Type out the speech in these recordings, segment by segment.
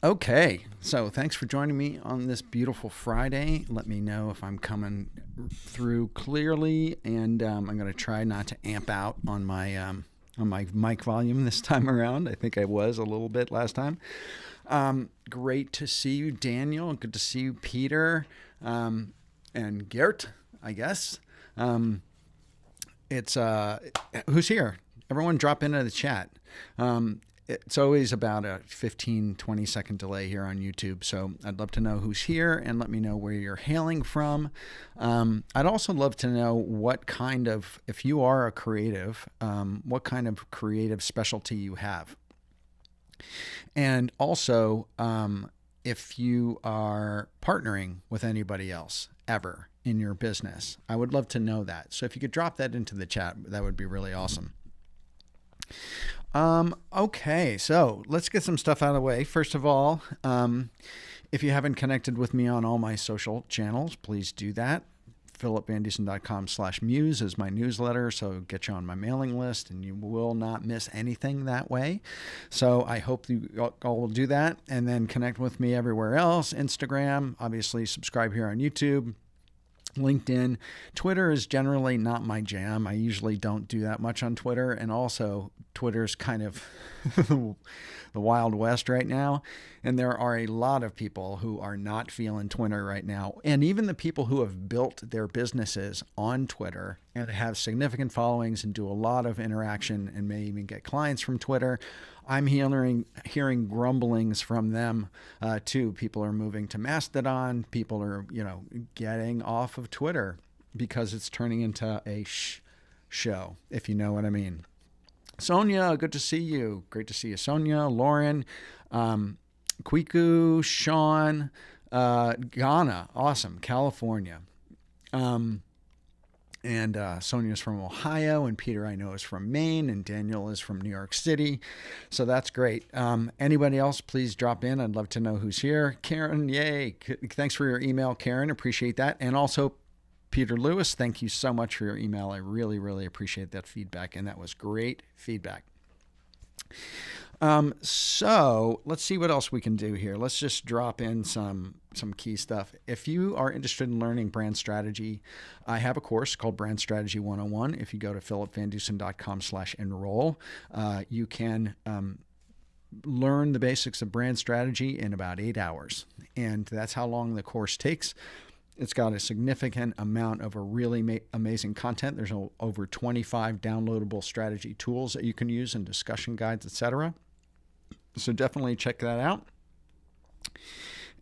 Okay, so thanks for joining me on this beautiful Friday. Let me know if I'm coming through clearly, and I'm going to try not to amp out on my mic volume this time around. I think I was a little bit last time. Great to see you, Daniel. Good to see you, Peter, and Gert, I guess. It's who's here? Everyone drop into the chat. It's always about a 15, 20-second delay here on YouTube. So I'd love to know who's here and let me know where you're hailing from. I'd also love to know what kind of, if you are a creative, what kind of creative specialty you have. And also, if you are partnering with anybody else ever in your business, I would love to know that. So if you could drop that into the chat, that would be really awesome. Okay, so let's get some stuff out of the way. First of all, if you haven't connected with me on all my social channels, please do that. philipvandusen.com/muse is my newsletter, so get you on my mailing list and you will not miss anything that way. So I hope you all will do that, and then connect with me everywhere else. Instagram, obviously subscribe here on YouTube. LinkedIn. Twitter is generally not my jam. I usually don't do that much on Twitter. And also, Twitter's kind of the Wild West right now. And there are a lot of people who are not feeling Twitter right now. And even the people who have built their businesses on Twitter and have significant followings and do a lot of interaction and may even get clients from Twitter, I'm hearing grumblings from them too. People are moving to Mastodon. People are, getting off of Twitter because it's turning into a show, if you know what I mean. Sonia, good to see you. Great to see you, Sonia, Lauren, Kwiku, Sean, Ghana, awesome, California. And Sonia's from Ohio, and Peter I know is from Maine, and Daniel is from New York City. So that's great. Anybody else, please drop in. I'd love to know who's here. Karen, yay. Thanks for your email, Karen. Appreciate that. And also, Peter Lewis, thank you so much for your email. I really, really appreciate that feedback, and that was great feedback. So let's see what else we can do here. Let's just drop in some key stuff. If you are interested in learning brand strategy, I have a course called Brand Strategy 101. If you go to philipvandusen.com/enroll, you can learn the basics of brand strategy in about 8 hours. And that's how long the course takes. It's got a significant amount of a really amazing content. There's over 25 downloadable strategy tools that you can use and discussion guides, etc. So definitely check that out.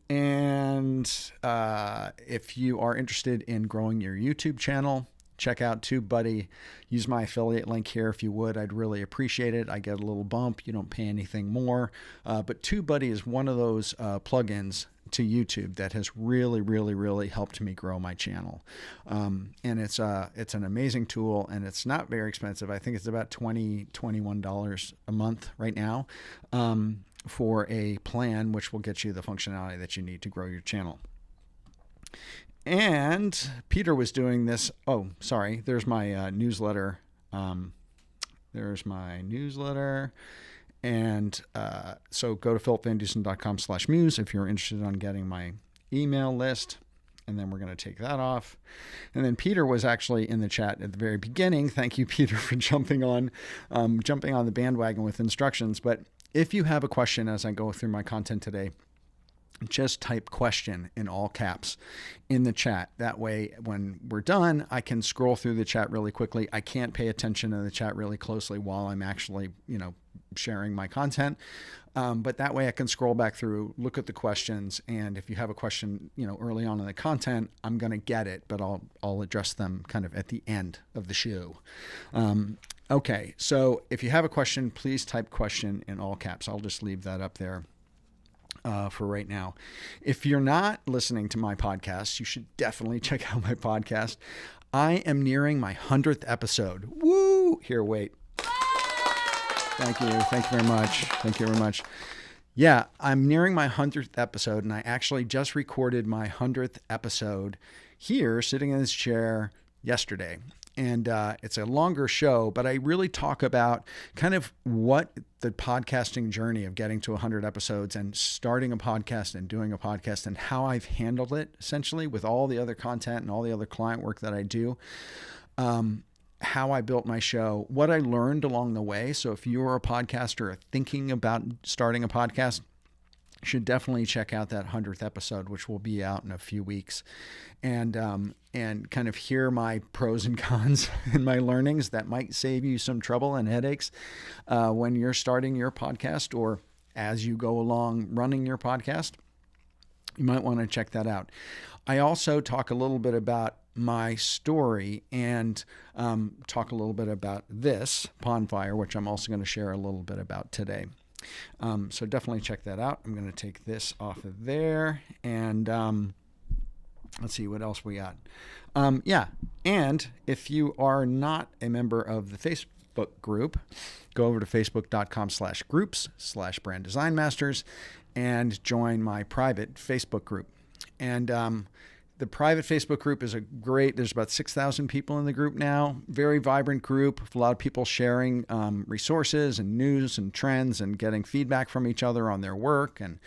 And if you are interested in growing your YouTube channel, check out TubeBuddy. Use my affiliate link here if you would. I'd really appreciate it. I get a little bump. You don't pay anything more. But TubeBuddy is one of those plugins to YouTube that has really, really, really helped me grow my channel. And it's an amazing tool, and it's not very expensive. I think it's about $21 a month right now for a plan, which will get you the functionality that you need to grow your channel. And Peter was doing this. Oh, sorry. There's my newsletter. There's my newsletter. And so go to philipvandusen.com/muse if you're interested in getting my email list. And then we're going to take that off. And then Peter was actually in the chat at the very beginning. Thank you, Peter, for jumping on the bandwagon with instructions. But if you have a question as I go through my content today, just type question in all caps in the chat. That way, when we're done, I can scroll through the chat really quickly. I can't pay attention to the chat really closely while I'm actually, sharing my content. But that way I can scroll back through, look at the questions. And if you have a question, early on in the content, I'm going to get it, but I'll address them kind of at the end of the show. Okay. So if you have a question, please type question in all caps. I'll just leave that up there for right now. If you're not listening to my podcast, you should definitely check out my podcast. I am nearing my 100th episode. Woo! Here, wait. Thank you. Thank you very much. Thank you very much. Yeah, I'm nearing my 100th episode, and I actually just recorded my 100th episode here, sitting in this chair yesterday. And it's a longer show, but I really talk about kind of what the podcasting journey of getting to 100 episodes and starting a podcast and doing a podcast and how I've handled it essentially with all the other content and all the other client work that I do. How I built my show, what I learned along the way. So if you're a podcaster or thinking about starting a podcast, you should definitely check out that 100th episode, which will be out in a few weeks, and kind of hear my pros and cons and my learnings that might save you some trouble and headaches when you're starting your podcast or as you go along running your podcast. You might want to check that out. I also talk a little bit about my story and talk a little bit about this pond fire, which I'm also going to share a little bit about today. So definitely check that out. I'm going to take this off of there and let's see what else we got. And if you are not a member of the Facebook group, go over to facebook.com/groups/brand design masters and join my private Facebook group. And the private Facebook group is there's about 6,000 people in the group now. Very vibrant group. A lot of people sharing resources and news and trends and getting feedback from each other on their work and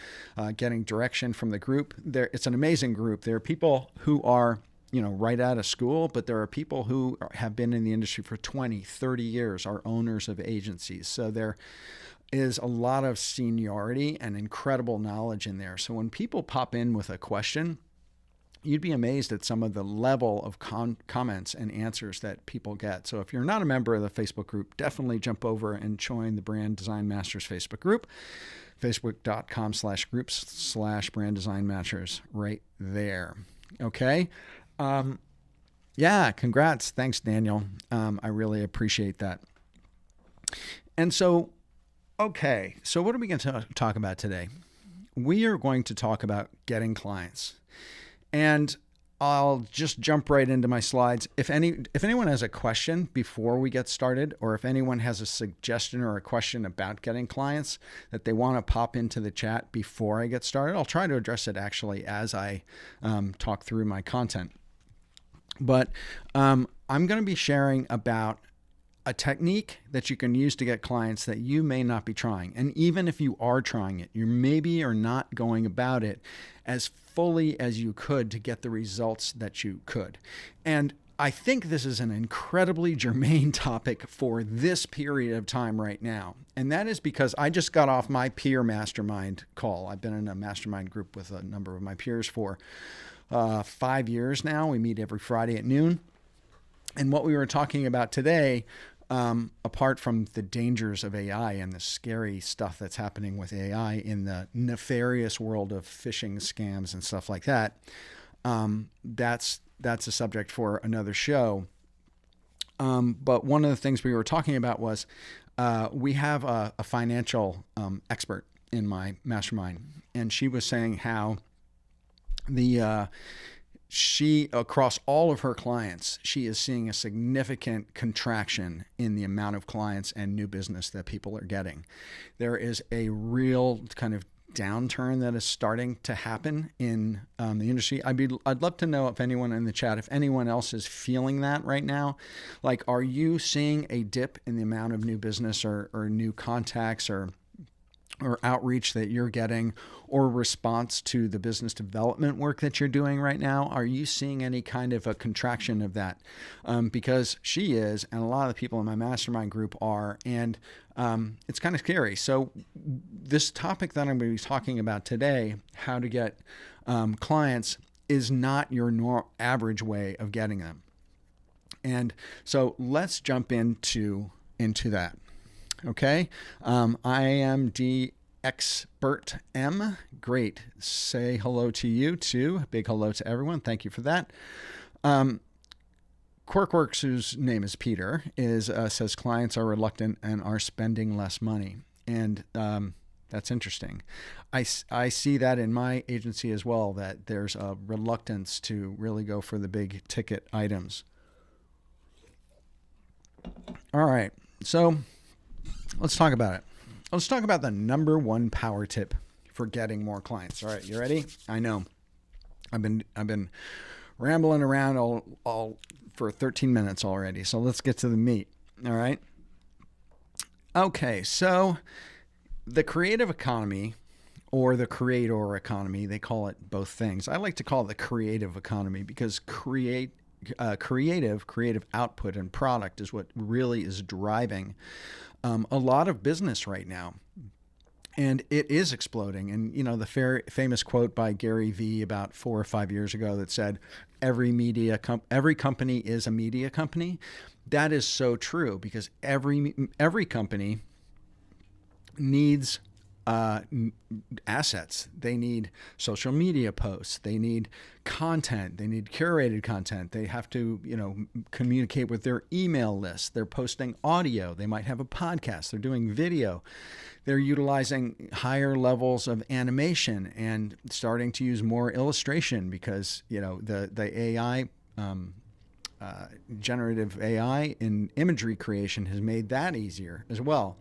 getting direction from the group. It's an amazing group. There are people who are, right out of school, but there are people who have been in the industry for 20, 30 years, are owners of agencies. So there is a lot of seniority and incredible knowledge in there. So when people pop in with a question, you'd be amazed at some of the level of comments and answers that people get. So if you're not a member of the Facebook group, definitely jump over and join the Brand Design Masters Facebook group, facebook.com/groups/brand design masters right there. Okay. Congrats. Thanks, Daniel. I really appreciate that. And so, okay. So what are we going to talk about today? We are going to talk about getting clients. And I'll just jump right into my slides. If anyone has a question before we get started, or if anyone has a suggestion or a question about getting clients that they want to pop into the chat before I get started, I'll try to address it actually as I talk through my content. But I'm going to be sharing about a technique that you can use to get clients that you may not be trying. And even if you are trying it, you maybe are not going about it as fully as you could to get the results that you could. And I think this is an incredibly germane topic for this period of time right now. And that is because I just got off my peer mastermind call. I've been in a mastermind group with a number of my peers for 5 years now. We meet every Friday at noon. And what we were talking about today, apart from the dangers of AI and the scary stuff that's happening with AI in the nefarious world of phishing scams and stuff like that, that's a subject for another show. But one of the things we were talking about was we have a financial expert in my mastermind, and she was saying how she, across all of her clients, she is seeing a significant contraction in the amount of clients and new business that people are getting. There is a real kind of downturn that is starting to happen in the industry. I'd love to know if anyone in the chat, if anyone else is feeling that right now. Like, are you seeing a dip in the amount of new business or new contacts or outreach that you're getting, or response to the business development work that you're doing right now? Are you seeing any kind of a contraction of that? Because she is, and a lot of the people in my mastermind group are, and it's kind of scary. So this topic that I'm going to be talking about today, how to get clients, is not your average way of getting them. And so let's jump into that. Okay. I am Expert M. Great. Say hello to you too. Big hello to everyone. Thank you for that. Quirkworks, whose name is Peter, says clients are reluctant and are spending less money. And that's interesting. I see that in my agency as well, that there's a reluctance to really go for the big ticket items. All right. So let's talk about it. Let's talk about the number one power tip for getting more clients. All right, you ready? I know I've been rambling around all for 13 minutes already. So let's get to the meat. All right. Okay. So the creative economy, or the creator economy, they call it both things. I like to call it the creative economy because creative output and product is what really is driving a lot of business right now. And it is exploding. And, the famous quote by Gary Vee about 4 or 5 years ago that said, every company is a media company. That is so true, because every company needs assets. They need social media posts. They need content. They need curated content. They have to, communicate with their email list. They're posting audio. They might have a podcast. They're doing video. They're utilizing higher levels of animation and starting to use more illustration because, the AI, generative AI in imagery creation has made that easier as well.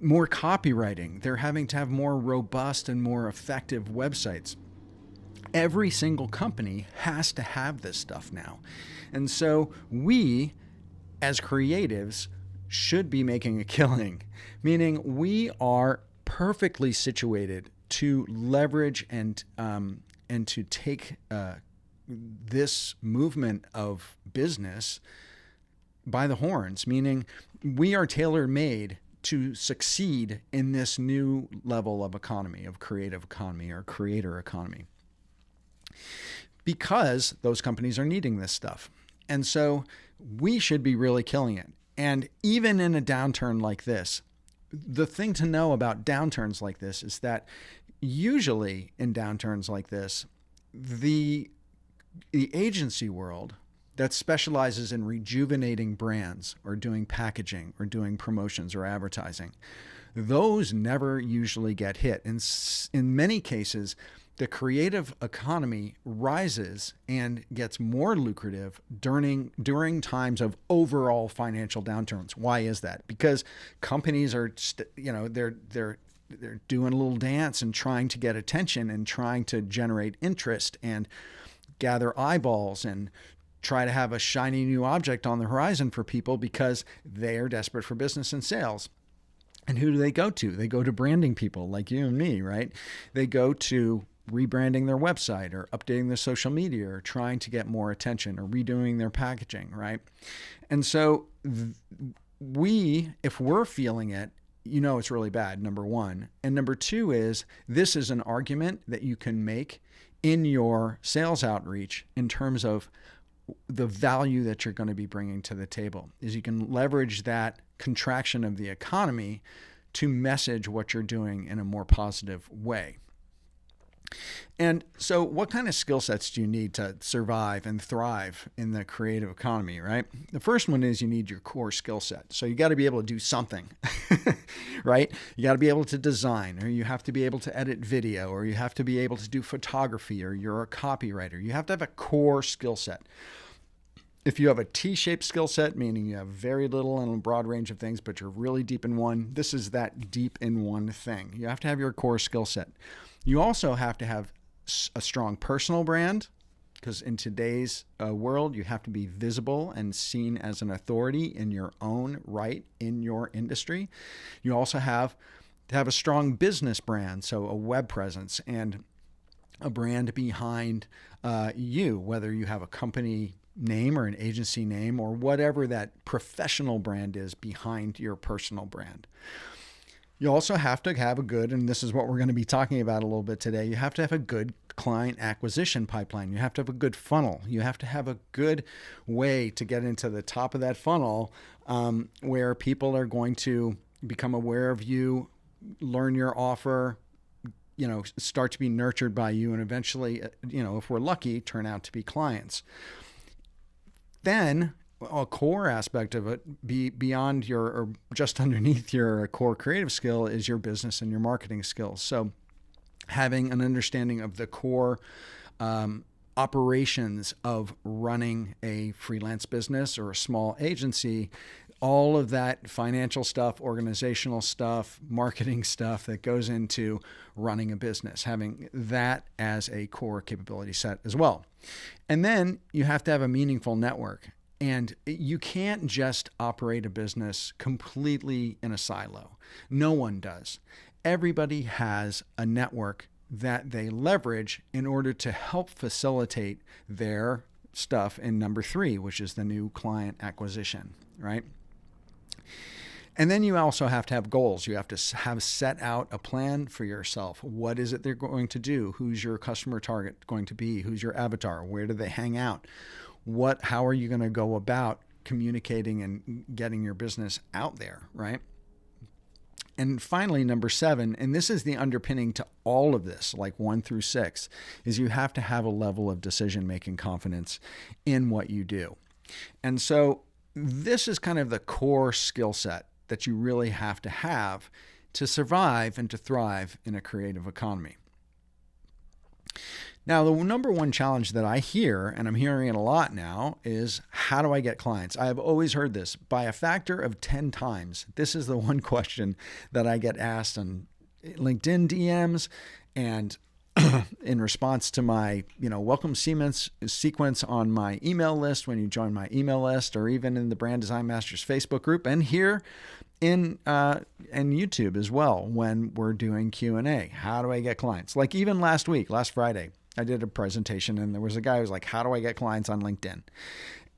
More copywriting. They're having to have more robust and more effective websites. Every single company has to have this stuff now. And so we, as creatives, should be making a killing, meaning we are perfectly situated to leverage and to take this movement of business by the horns, meaning we are tailor-made to succeed in this new level of economy, of creative economy or creator economy, because those companies are needing this stuff. And so we should be really killing it. And even in a downturn like this, the thing to know about downturns like this is that usually in downturns like this, the agency world that specializes in rejuvenating brands or doing packaging or doing promotions or advertising, those never usually get hit. And in many cases, the creative economy rises and gets more lucrative during times of overall financial downturns. Why is that? Because companies are, they're doing a little dance and trying to get attention and trying to generate interest and gather eyeballs and try to have a shiny new object on the horizon for people because they are desperate for business and sales. And who do they go to? They go to branding people like you and me, right? They go to rebranding their website or updating their social media or trying to get more attention or redoing their packaging, right? And so if we're feeling it, it's really bad, number one. And number two is, this is an argument that you can make in your sales outreach in terms of the value that you're going to be bringing to the table, is you can leverage that contraction of the economy to message what you're doing in a more positive way. And so what kind of skill sets do you need to survive and thrive in the creative economy, right? The first one is you need your core skill set. So you got to be able to do something, right? You got to be able to design, or you have to be able to edit video, or you have to be able to do photography, or you're a copywriter. You have to have a core skill set. If you have a T-shaped skill set, meaning you have very little and a broad range of things, but you're really deep in one, this is that deep in one thing. You have to have your core skill set. You also have to have a strong personal brand, because in today's world, you have to be visible and seen as an authority in your own right in your industry. You also have to have a strong business brand, so a web presence and a brand behind you, whether you have a company name or an agency name or whatever that professional brand is behind your personal brand. You also have to have a good, and this is what we're going to be talking about a little bit today, you have to have a good client acquisition pipeline. You have to have a good funnel. You have to have a good way to get into the top of that funnel where people are going to become aware of you, learn your offer, start to be nurtured by you, and eventually, if we're lucky, turn out to be clients. Then a core aspect of it, beyond or just underneath your core creative skill, is your business and your marketing skills. So having an understanding of the core operations of running a freelance business or a small agency all of that financial stuff, organizational stuff, marketing stuff that goes into running a business, having that as a core capability set as well. And then you have to have a meaningful network. And you can't just operate a business completely in a silo. No one does. Everybody has a network that they leverage in order to help facilitate their stuff in number 3, which is the new client acquisition, right? And then you also have to have goals. You have to have set out a plan for yourself. What is it they're going to do? Who's your customer target going to be? Who's your avatar? Where do they hang out? How are you going to go about communicating and getting your business out there, right? And finally, number 7, and this is the underpinning to all of this, like 1 through 6, is you have to have a level of decision-making confidence in what you do. And so this is kind of the core skill set that you really have to survive and to thrive in a creative economy. Now, the number one challenge that I hear, and I'm hearing it a lot now, is how do I get clients? I have always heard this by a factor of 10 times. This is the one question that I get asked on LinkedIn DMs and in response to my, welcome sequence on my email list when you join my email list, or even in the Brand Design Masters Facebook group, and here in YouTube as well when we're doing Q&A. How do I get clients? Like even last Friday, I did a presentation and there was a guy who was like, how do I get clients on LinkedIn?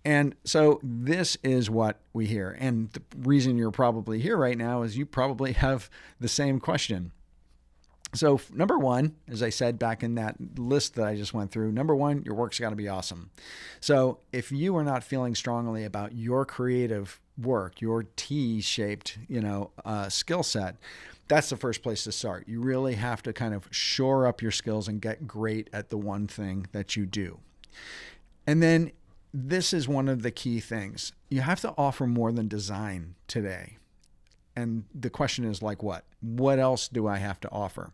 And so this is what we hear. And the reason you're probably here right now is you probably have the same question. So number 1, as I said back in that list that I just went through, number 1, your work's got to be awesome. So if you are not feeling strongly about your creative work, your T-shaped, skill set, that's the first place to start. You really have to kind of shore up your skills and get great at the one thing that you do. And then this is one of the key things. You have to offer more than design today. And the question is like what? What else do I have to offer?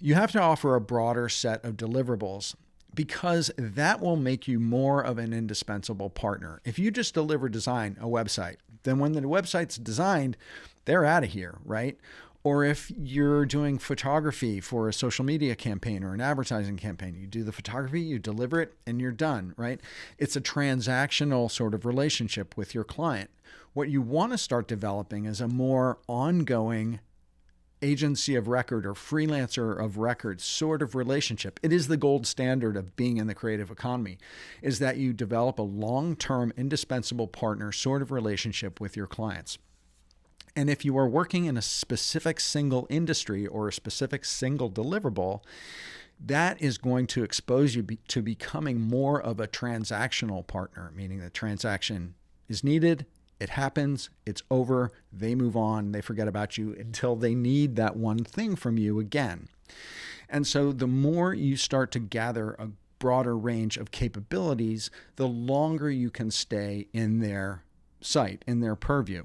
You have to offer a broader set of deliverables because that will make you more of an indispensable partner. If you just design a website, then when the website's designed, they're out of here, right? Or if you're doing photography for a social media campaign or an advertising campaign, you do the photography, you deliver it, and you're done, right? It's a transactional sort of relationship with your client. What you want to start developing is a more ongoing agency of record or freelancer of record sort of relationship. It is the gold standard of being in the creative economy, is that you develop a long-term indispensable partner sort of relationship with your clients. And if you are working in a specific single industry or a specific single deliverable, that is going to expose you to becoming more of a transactional partner, meaning the transaction is needed, it happens, it's over, they move on, they forget about you until they need that one thing from you again. And so the more you start to gather a broader range of capabilities, the longer you can stay in their sight, in their purview.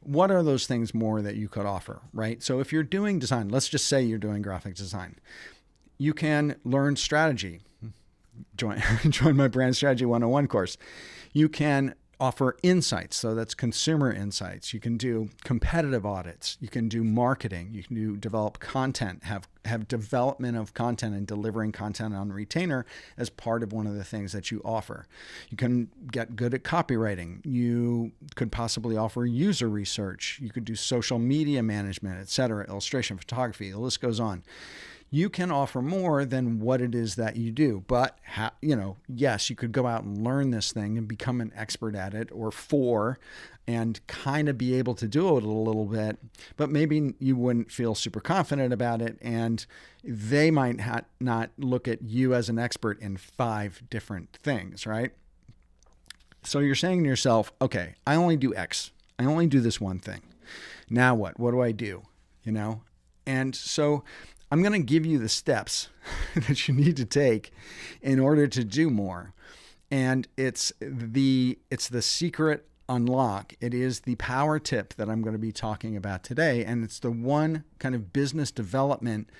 What are those things more that you could offer, right? So if you're doing design, let's just say you're doing graphic design, you can learn strategy. Join my Brand Strategy 101 course. You can offer insights. So that's consumer insights. You can do competitive audits. You can do marketing. You can develop content, have development of content and delivering content on retainer as part of one of the things that you offer. You can get good at copywriting. You could possibly offer user research. You could do social media management, etc., illustration, photography, the list goes on. You can offer more than what it is that you do. But, yes, you could go out and learn this thing and become an expert at it and kind of be able to do it a little bit, but maybe you wouldn't feel super confident about it. And they might not look at you as an expert in 5 different things, right? So you're saying to yourself, okay, I only do X. I only do this one thing. Now what? What do I do? And so I'm going to give you the steps that you need to take in order to do more. And it's the secret unlock. It is the power tip that I'm going to be talking about today. And it's the one kind of business development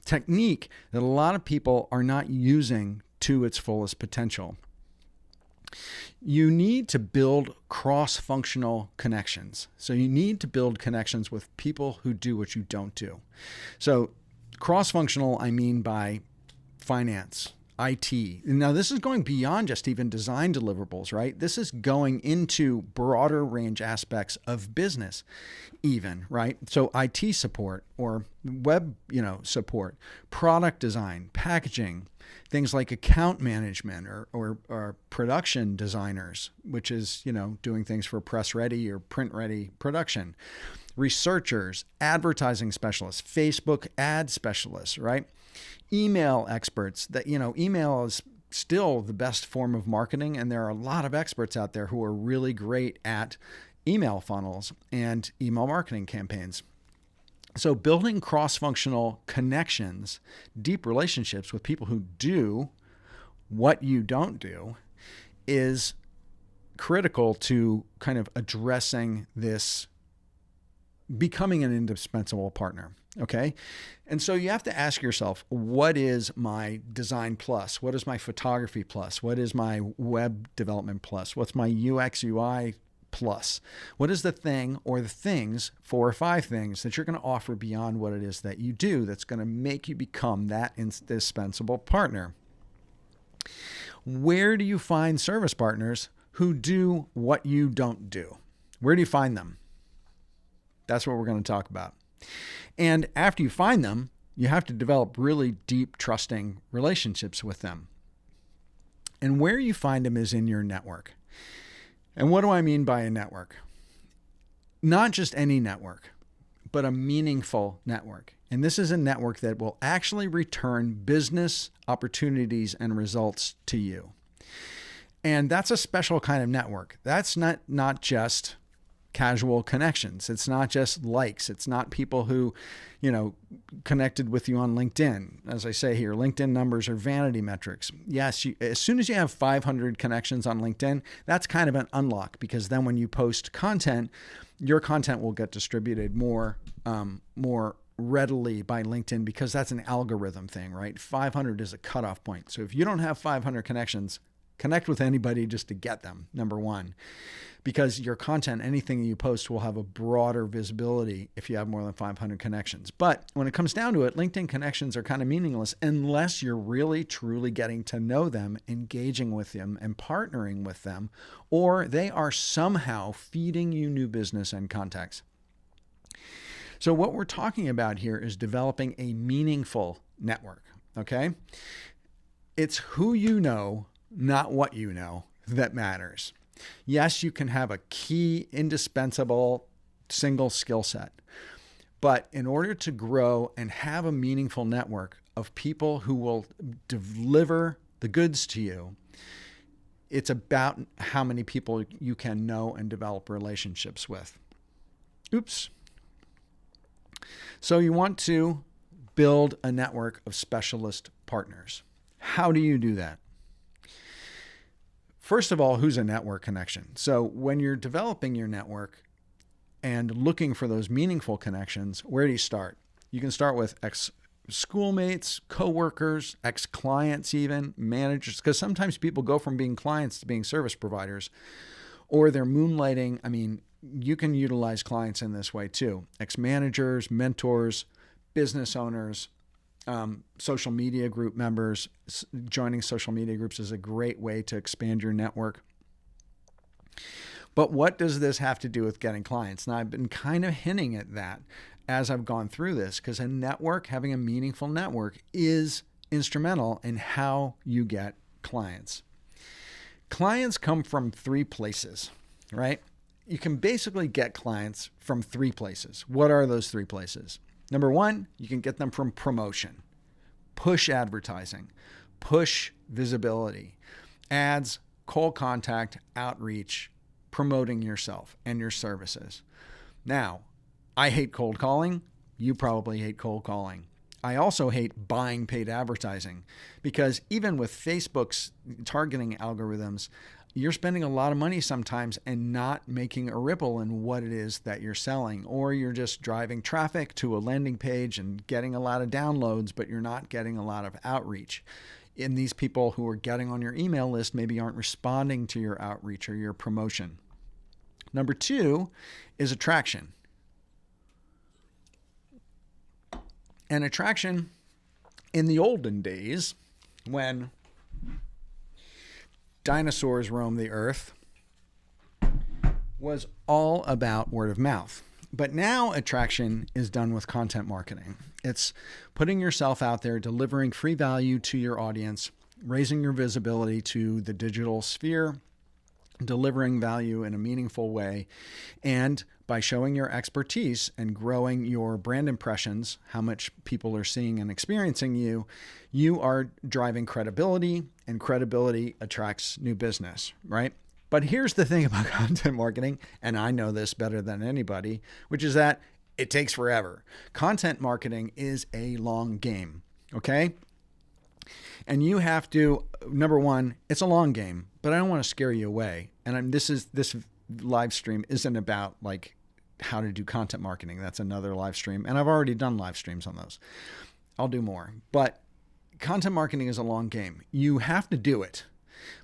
technique that a lot of people are not using to its fullest potential. You need to build cross-functional connections. So you need to build connections with people who do what you don't do. So cross-functional, I mean by finance, IT. Now, this is going beyond just even design deliverables, right? This is going into broader range aspects of business even, right? So IT support or web, support, product design, packaging, things like account management or production designers, which is, doing things for press ready or print ready production, researchers, advertising specialists, Facebook ad specialists, right? Email experts that, email is still the best form of marketing. And there are a lot of experts out there who are really great at email funnels and email marketing campaigns. So building cross-functional connections, deep relationships with people who do what you don't do is critical to kind of addressing this, becoming an indispensable partner. Okay. And so you have to ask yourself, what is my design plus? What is my photography plus? What is my web development plus? What's my UX UI plus? What is the thing or the things, 4 or 5 things that you're going to offer beyond what it is that you do that's going to make you become that indispensable partner? Where do you find service partners who do what you don't do? Where do you find them? That's what we're going to talk about. And after you find them, you have to develop really deep, trusting relationships with them. And where you find them is in your network. And what do I mean by a network? Not just any network, but a meaningful network. And this is a network that will actually return business opportunities and results to you. And that's a special kind of network. That's not just casual connections. It's not just likes. It's not people who, connected with you on LinkedIn. As I say here, LinkedIn numbers are vanity metrics. Yes, as soon as you have 500 connections on LinkedIn, that's kind of an unlock, because then when you post content, your content will get distributed more readily by LinkedIn, because that's an algorithm thing, right? 500 is a cutoff point. So if you don't have 500 connections, connect with anybody just to get them, number one, because your content, anything you post, will have a broader visibility if you have more than 500 connections. But when it comes down to it, LinkedIn connections are kind of meaningless unless you're really, truly getting to know them, engaging with them, and partnering with them, or they are somehow feeding you new business and contacts. So what we're talking about here is developing a meaningful network, okay? It's who you know, not what you know, that matters. Yes, you can have a key, indispensable, single skill set. But in order to grow and have a meaningful network of people who will deliver the goods to you, it's about how many people you can know and develop relationships with. Oops. So you want to build a network of specialist partners. How do you do that? First of all, who's a network connection? So when you're developing your network and looking for those meaningful connections, where do you start? You can start with ex-schoolmates, coworkers, ex-clients even, managers, because sometimes people go from being clients to being service providers, or they're moonlighting. I mean, you can utilize clients in this way too. Ex-managers, mentors, business owners, social media group members. Joining social media groups is a great way to expand your network. But what does this have to do with getting clients? Now, I've been kind of hinting at that as I've gone through this, because a network, having a meaningful network, is instrumental in how you get clients. Clients come from 3 places, right? You can basically get clients from 3 places. What are those 3 places? Number 1, you can get them from promotion, push advertising, push visibility, ads, cold contact, outreach, promoting yourself and your services. Now, I hate cold calling. You probably hate cold calling. I also hate buying paid advertising, because even with Facebook's targeting algorithms, you're spending a lot of money sometimes and not making a ripple in what it is that you're selling, or you're just driving traffic to a landing page and getting a lot of downloads, but you're not getting a lot of outreach. And these people who are getting on your email list maybe aren't responding to your outreach or your promotion. Number 2 is attraction. And attraction in the olden days, when dinosaurs roamed the earth, was all about word of mouth. But now attraction is done with content marketing. It's putting yourself out there, delivering free value to your audience, raising your visibility to the digital sphere, delivering value in a meaningful way, and by showing your expertise and growing your brand impressions, how much people are seeing and experiencing you, you are driving credibility, and credibility attracts new business, right? But here's the thing about content marketing, and I know this better than anybody, which is that it takes forever. Content marketing is a long game, okay? And you have to, number one, it's a long game, but I don't want to scare you away. And this live stream isn't about like how to do content marketing. That's another live stream. And I've already done live streams on those. I'll do more. But content marketing is a long game. You have to do it,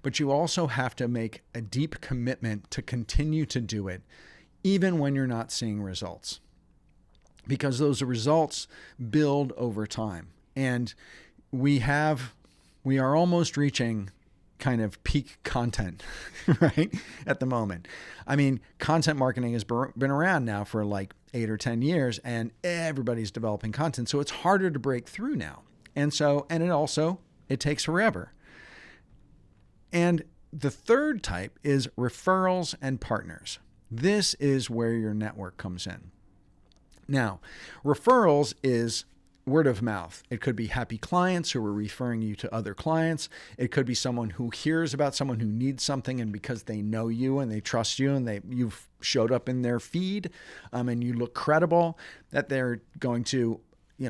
but you also have to make a deep commitment to continue to do it, even when you're not seeing results, because those results build over time. And we are almost reaching kind of peak content, right? At the moment. I mean, content marketing has been around now for like 8 or 10 years, and everybody's developing content. So it's harder to break through now. And it takes forever. And the third type is referrals and partners. This is where your network comes in. Now, referrals is word of mouth. It could be happy clients who are referring you to other clients. It could be someone who hears about someone who needs something, and because they know you and they trust you and you've showed up in their feed and you look credible, that they're going to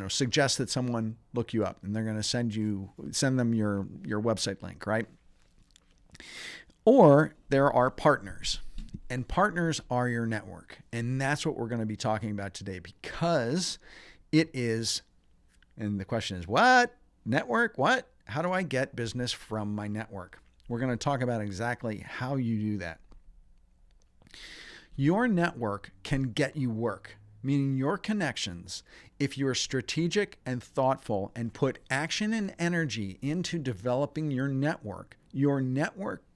suggest that someone look you up, and they're going to send them your website link, right? Or there are partners, and partners are your network. And that's what we're going to be talking about today, because it is, and the question is, what? Network? What? How do I get business from my network? We're going to talk about exactly how you do that. Your network can get you work, meaning your connections, if you're strategic and thoughtful and put action and energy into developing your network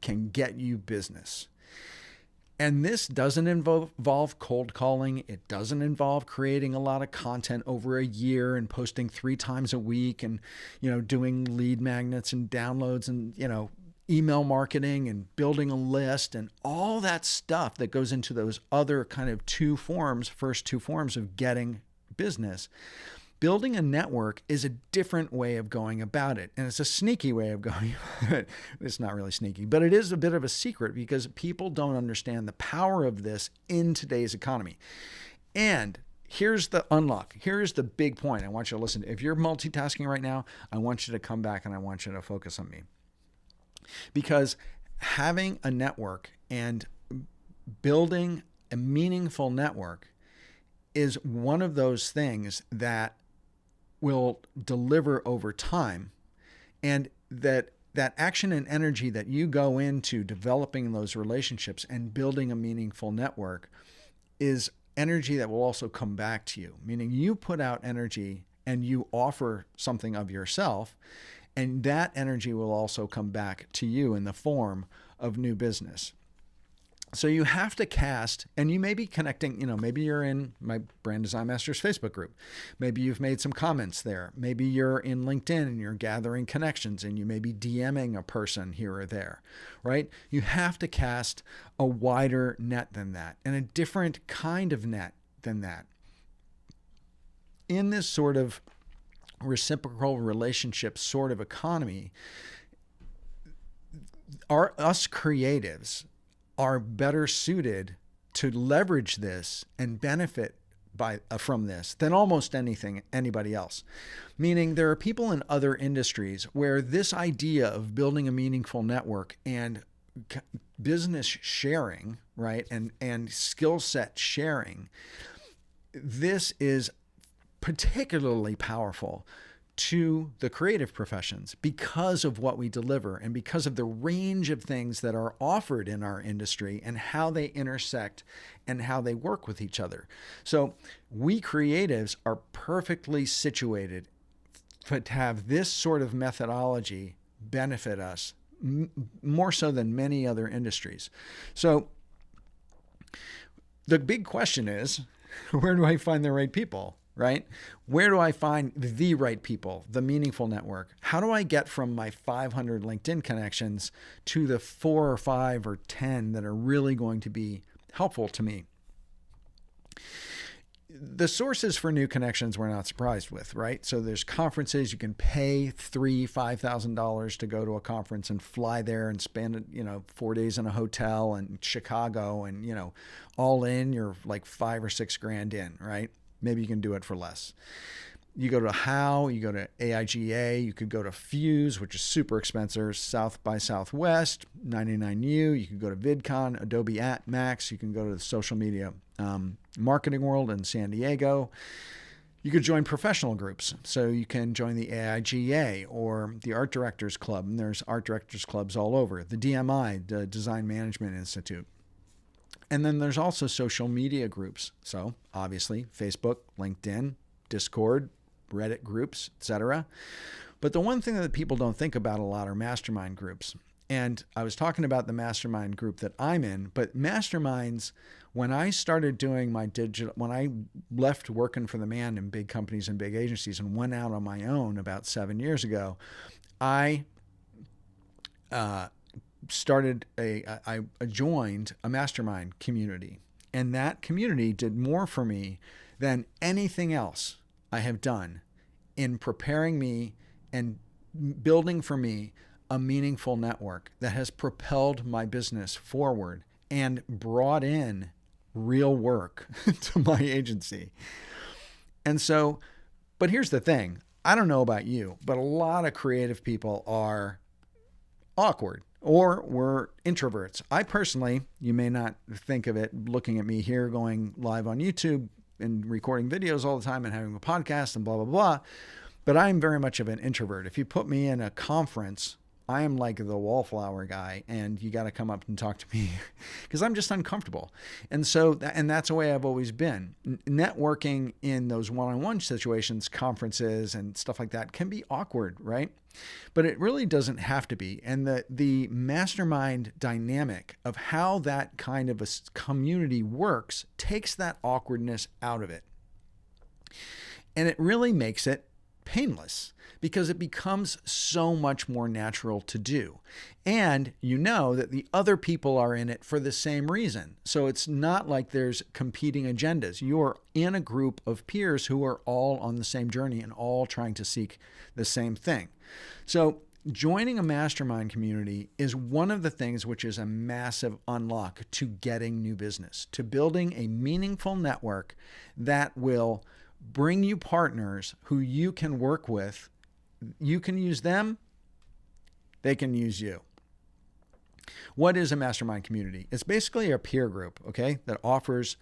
can get you business. And this doesn't involve cold calling. It doesn't involve creating a lot of content over a year and posting 3 times a week and, doing lead magnets and downloads and, email marketing and building a list and all that stuff that goes into those other kind of first two forms of getting business. Building a network is a different way of going about it. And it's a sneaky way of going about it. It's not really sneaky, but it is a bit of a secret because people don't understand the power of this in today's economy. And here's the unlock. Here's the big point. I want you to listen. If you're multitasking right now, I want you to come back and I want you to focus on me. Because having a network and building a meaningful network is one of those things that will deliver over time, and that action and energy that you go into developing those relationships and building a meaningful network is energy that will also come back to you, meaning you put out energy and you offer something of yourself, and that energy will also come back to you in the form of new business. So you have to cast, and you may be connecting, maybe you're in my Brand Design Masters Facebook group. Maybe you've made some comments there. Maybe you're in LinkedIn and you're gathering connections and you may be DMing a person here or there, right? You have to cast a wider net than that and a different kind of net than that. In this sort of reciprocal relationship sort of economy, us creatives are better suited to leverage this and benefit from this than almost anybody else. Meaning there are people in other industries where this idea of building a meaningful network and business sharing, right, and skill set sharing, this is particularly powerful to the creative professions because of what we deliver and because of the range of things that are offered in our industry and how they intersect and how they work with each other. So we creatives are perfectly situated to have this sort of methodology benefit us more so than many other industries. So the big question is, where do I find the right people? Right? Where do I find the right people, the meaningful network? How do I get from my 500 LinkedIn connections to the 4 or 5 or 10 that are really going to be helpful to me? The sources for new connections we're not surprised with, right? So there's conferences. You can pay $3,000-$5,000 to go to a conference and fly there and spend 4 days in a hotel in Chicago, and all in, you're like $5,000 or $6,000 in, right? Maybe you can do it for less. You go to HOW, you go to AIGA, you could go to Fuse, which is super expensive, South by Southwest, 99U. You can go to VidCon, Adobe Max. You can go to the social media marketing world in San Diego. You could join professional groups. So you can join the AIGA or the Art Directors Club. And there's art directors clubs all over. The DMI, the Design Management Institute. And then there's also social media groups. So obviously Facebook, LinkedIn, Discord, Reddit groups, etc. But the one thing that people don't think about a lot are mastermind groups. And I was talking about the mastermind group that I'm in, but masterminds, when I started doing my when I left working for the man in big companies and big agencies and went out on my own about 7 years ago, I joined a mastermind community, and that community did more for me than anything else I have done in preparing me and building for me a meaningful network that has propelled my business forward and brought in real work to my agency. And so, but here's the thing. I don't know about you, but a lot of creative people are awkward, or we're introverts. I personally, you may not think of it looking at me here going live on YouTube and recording videos all the time and having a podcast and blah, blah, blah. But I'm very much of an introvert. If you put me in a conference, I am like the wallflower guy, and you got to come up and talk to me because I'm just uncomfortable. And so, and that's the way I've always been. Networking in those one-on-one situations, conferences and stuff like that can be awkward, right? But it really doesn't have to be. And the mastermind dynamic of how that kind of a community works takes that awkwardness out of it. And it really makes it painless because it becomes so much more natural to do. And you know that the other people are in it for the same reason. So it's not like there's competing agendas. You're in a group of peers who are all on the same journey and all trying to seek the same thing. So joining a mastermind community is one of the things which is a massive unlock to getting new business, to building a meaningful network that will bring you partners who you can work with. You can use them, they can use you. What is a mastermind community? It's basically a peer group, okay, that offers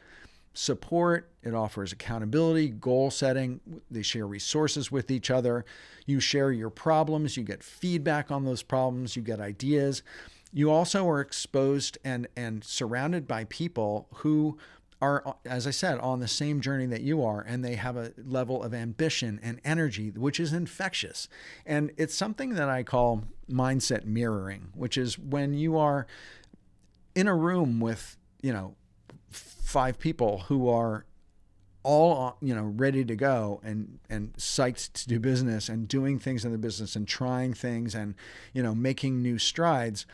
support, it offers accountability, goal setting, they share resources with each other, you share your problems, you get feedback on those problems, you get ideas. You also are exposed and surrounded by people who are, as I said, on the same journey that you are, and they have a level of ambition and energy, which is infectious. And it's something that I call mindset mirroring, which is when you are in a room with, 5 people who are all, ready to go and psyched to do business and doing things in the business and trying things and, making new strides.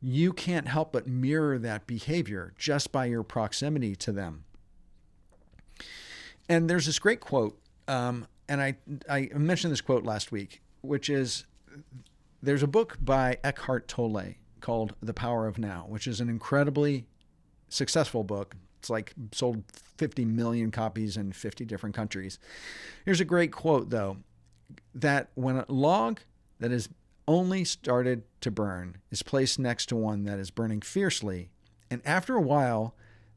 You can't help but mirror that behavior just by your proximity to them. And there's this great quote, and I mentioned this quote last week, which is, there's a book by Eckhart Tolle called The Power of Now, which is an incredibly successful book. It's like sold 50 million copies in 50 different countries. Here's a great quote, though, that when a log that is only started to burn is placed next to one that is burning fiercely, and after a while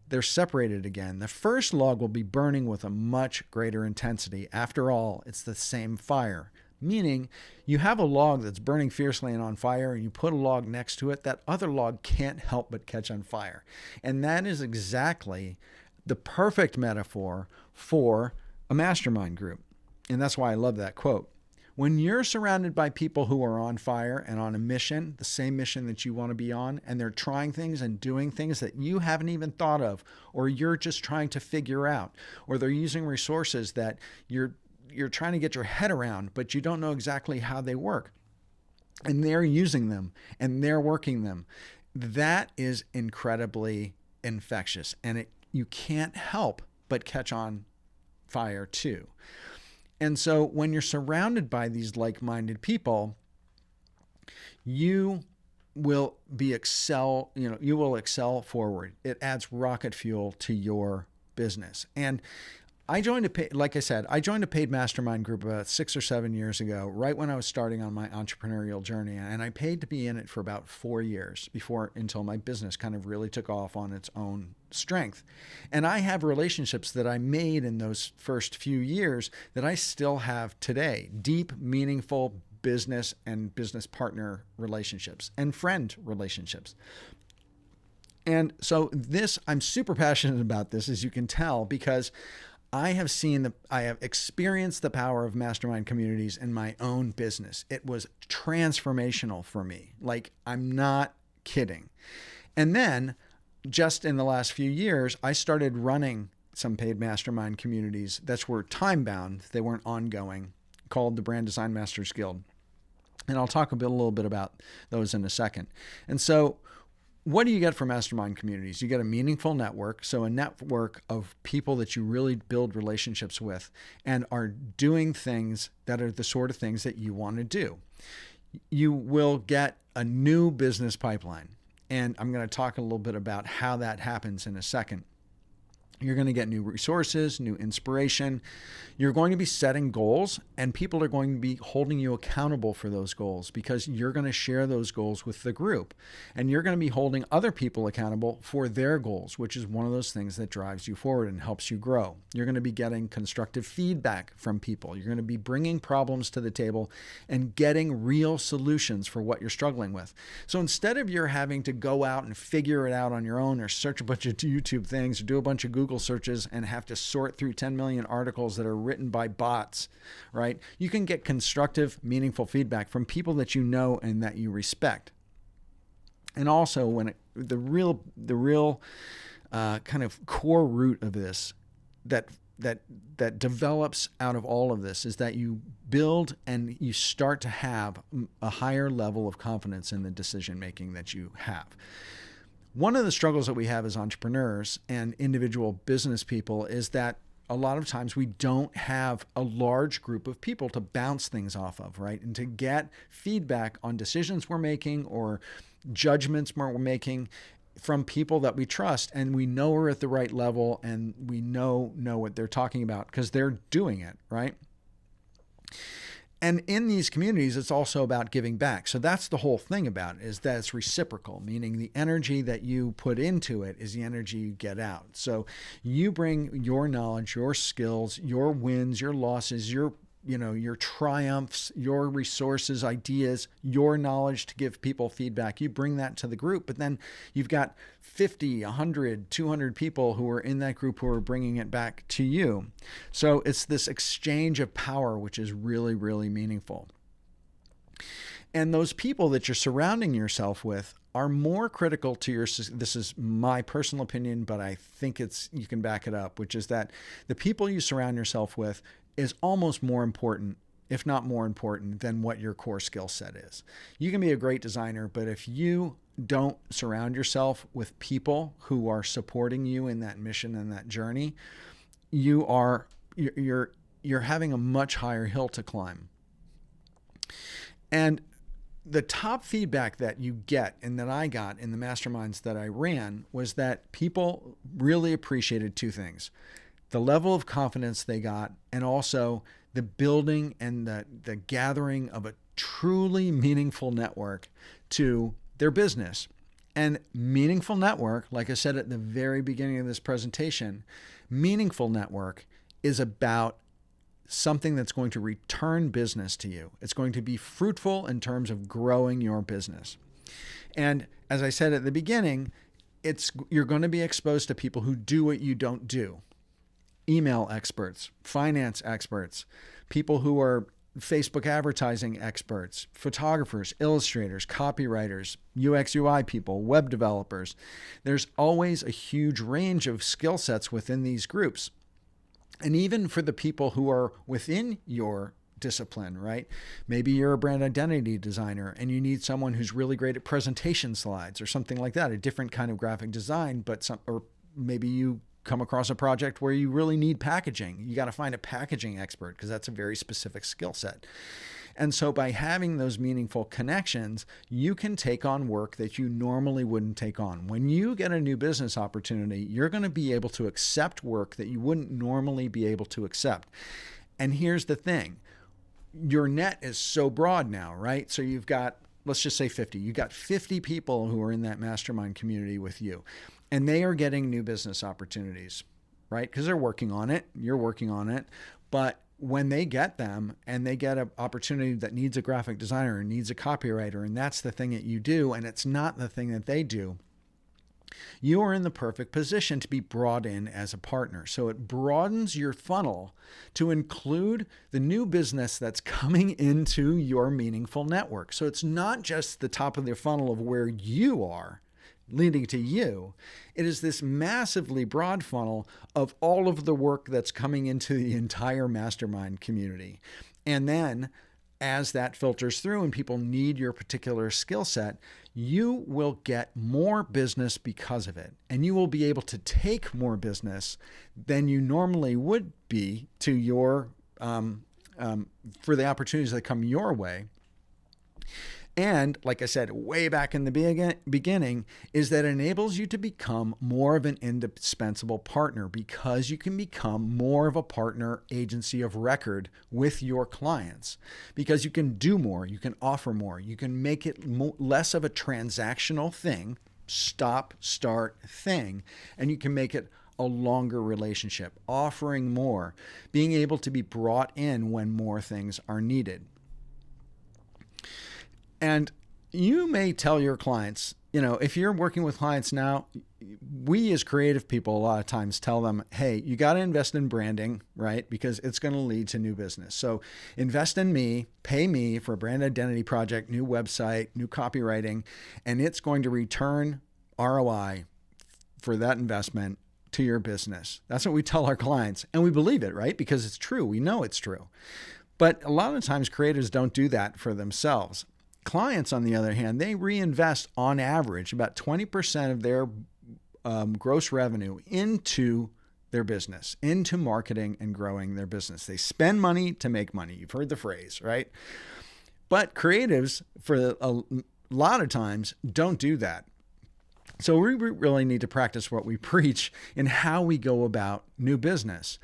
they're separated again, the first log will be burning with a much greater intensity. After all, it's the same fire, Meaning you have a log that's burning fiercely and on fire, and you put a log next to it, that other log can't help but catch on fire. And that is exactly the perfect metaphor for a mastermind group. And that's why I love that quote. When you're surrounded by people who are on fire and on a mission, the same mission that you want to be on, and they're trying things and doing things that you haven't even thought of, or you're just trying to figure out, or they're using resources that you're trying to get your head around, but you don't know exactly how they work, and they're using them and they're working them, that is incredibly infectious, and you can't help but catch on fire too. And so when you're surrounded by these like-minded people, you will excel forward. It adds rocket fuel to your business. And I joined a paid mastermind group about 6 or 7 years ago, right when I was starting on my entrepreneurial journey. And I paid to be in it for about 4 years until my business kind of really took off on its own strength. And I have relationships that I made in those first few years that I still have today. Deep, meaningful business and business partner relationships and friend relationships. And so I'm super passionate about this, as you can tell, because I have experienced the power of mastermind communities in my own business. It was transformational for me. Like, I'm not kidding. And then just in the last few years, I started running some paid mastermind communities that were time bound. They weren't ongoing, called the Brand Design Masters Guild. And I'll talk a little bit about those in a second. And so what do you get from mastermind communities? You get a meaningful network, so a network of people that you really build relationships with and are doing things that are the sort of things that you want to do. You will get a new business pipeline, and I'm going to talk a little bit about how that happens in a second. You're going to get new resources, new inspiration. You're going to be setting goals, and people are going to be holding you accountable for those goals because you're going to share those goals with the group. And you're going to be holding other people accountable for their goals, which is one of those things that drives you forward and helps you grow. You're going to be getting constructive feedback from people. You're going to be bringing problems to the table and getting real solutions for what you're struggling with. So instead of you're having to go out and figure it out on your own or search a bunch of YouTube things or do a bunch of Google searches and have to sort through 10 million articles that are written by bots, right? You can get constructive, meaningful feedback from people that you know and that you respect. And also, the real kind of core root of this that develops out of all of this is that you build and you start to have a higher level of confidence in the decision making that you have. One of the struggles that we have as entrepreneurs and individual business people is that a lot of times we don't have a large group of people to bounce things off of, right? And to get feedback on decisions we're making or judgments we're making from people that we trust and we know are at the right level and we know what they're talking about because they're doing it, right? And in these communities, it's also about giving back. So that's the whole thing about it, is that it's reciprocal, meaning the energy that you put into it is the energy you get out. So you bring your knowledge, your skills, your wins, your losses, your triumphs, your resources, ideas, your knowledge to give people feedback. You bring that to the group, but then you've got 50, 100, 200 people who are in that group who are bringing it back to you. So it's this exchange of power, which is really, really meaningful. And those people that you're surrounding yourself with are more critical to this is my personal opinion, but I think you can back it up, which is that the people you surround yourself with is almost more important, if not more important, than what your core skill set is. You can be a great designer, but if you don't surround yourself with people who are supporting you in that mission and that journey, you're having a much higher hill to climb. And the top feedback that you get and that I got in the masterminds that I ran was that people really appreciated two things: the level of confidence they got, and also the building and the gathering of a truly meaningful network to their business. And meaningful network, like I said at the very beginning of this presentation, meaningful network is about something that's going to return business to you. It's going to be fruitful in terms of growing your business. And as I said at the beginning, you're going to be exposed to people who do what you don't do. Email experts, finance experts, people who are Facebook advertising experts, photographers, illustrators, copywriters, UX UI people, web developers. There's always a huge range of skill sets within these groups. And even for the people who are within your discipline, right? Maybe you're a brand identity designer and you need someone who's really great at presentation slides or something like that, a different kind of graphic design, or maybe you come across a project where you really need packaging. You got to find a packaging expert because that's a very specific skill set. And so by having those meaningful connections, you can take on work that you normally wouldn't take on. When you get a new business opportunity, you're going to be able to accept work that you wouldn't normally be able to accept. And here's the thing. Your net is so broad now, right? So you've got, let's just say 50. You've got 50 people who are in that mastermind community with you, and they are getting new business opportunities, right? Because they're working on it. You're working on it. But when they get them and they get an opportunity that needs a graphic designer and needs a copywriter, and that's the thing that you do, and it's not the thing that they do, you are in the perfect position to be brought in as a partner. So it broadens your funnel to include the new business that's coming into your meaningful network. So it's not just the top of the funnel of where you are, leading to you. It is this massively broad funnel of all of the work that's coming into the entire mastermind community. And then as that filters through and people need your particular skill set, you will get more business because of it. And you will be able to take more business than you normally would be to your for the opportunities that come your way. And like I said, way back in the beginning, is that it enables you to become more of an indispensable partner because you can become more of a partner agency of record with your clients because you can do more, you can offer more, you can make it less of a transactional thing, stop, start thing, and you can make it a longer relationship, offering more, being able to be brought in when more things are needed. And you may tell your clients, if you're working with clients now, we as creative people a lot of times tell them, hey, you got to invest in branding, right? Because it's going to lead to new business. So invest in me, pay me for a brand identity project, new website, new copywriting, and it's going to return ROI for that investment to your business. That's what we tell our clients. And we believe it, right? Because it's true. We know it's true. But a lot of times creators don't do that for themselves. Clients, on the other hand, they reinvest on average about 20% of their gross revenue into their business, into marketing and growing their business. They spend money to make money. You've heard the phrase, right? But creatives, for a lot of times, don't do that. So we really need to practice what we preach in how we go about new business.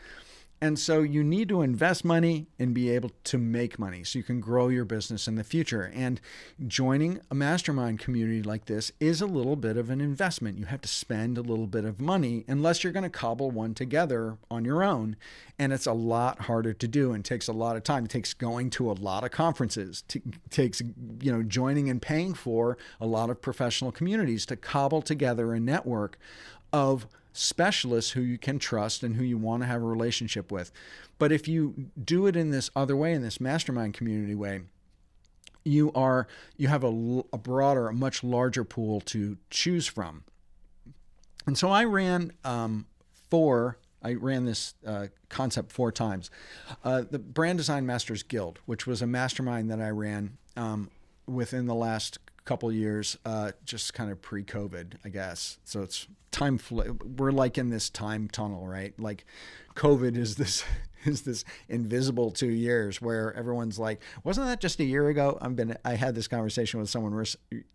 And so you need to invest money and be able to make money so you can grow your business in the future. And joining a mastermind community like this is a little bit of an investment. You have to spend a little bit of money unless you're going to cobble one together on your own. And it's a lot harder to do and takes a lot of time. It takes going to a lot of conferences. It takes joining and paying for a lot of professional communities to cobble together a network of specialists who you can trust and who you want to have a relationship with. But if you do it in this other way, in this mastermind community way, you have a broader, a much larger pool to choose from. And so I ran this concept 4 times. The Brand Design Masters Guild, which was a mastermind that I ran within the last couple years, just kind of pre-COVID, I guess. So it's we're like in this time tunnel, right? Like COVID is this invisible 2 years where everyone's like, wasn't that just a year ago? I had this conversation with someone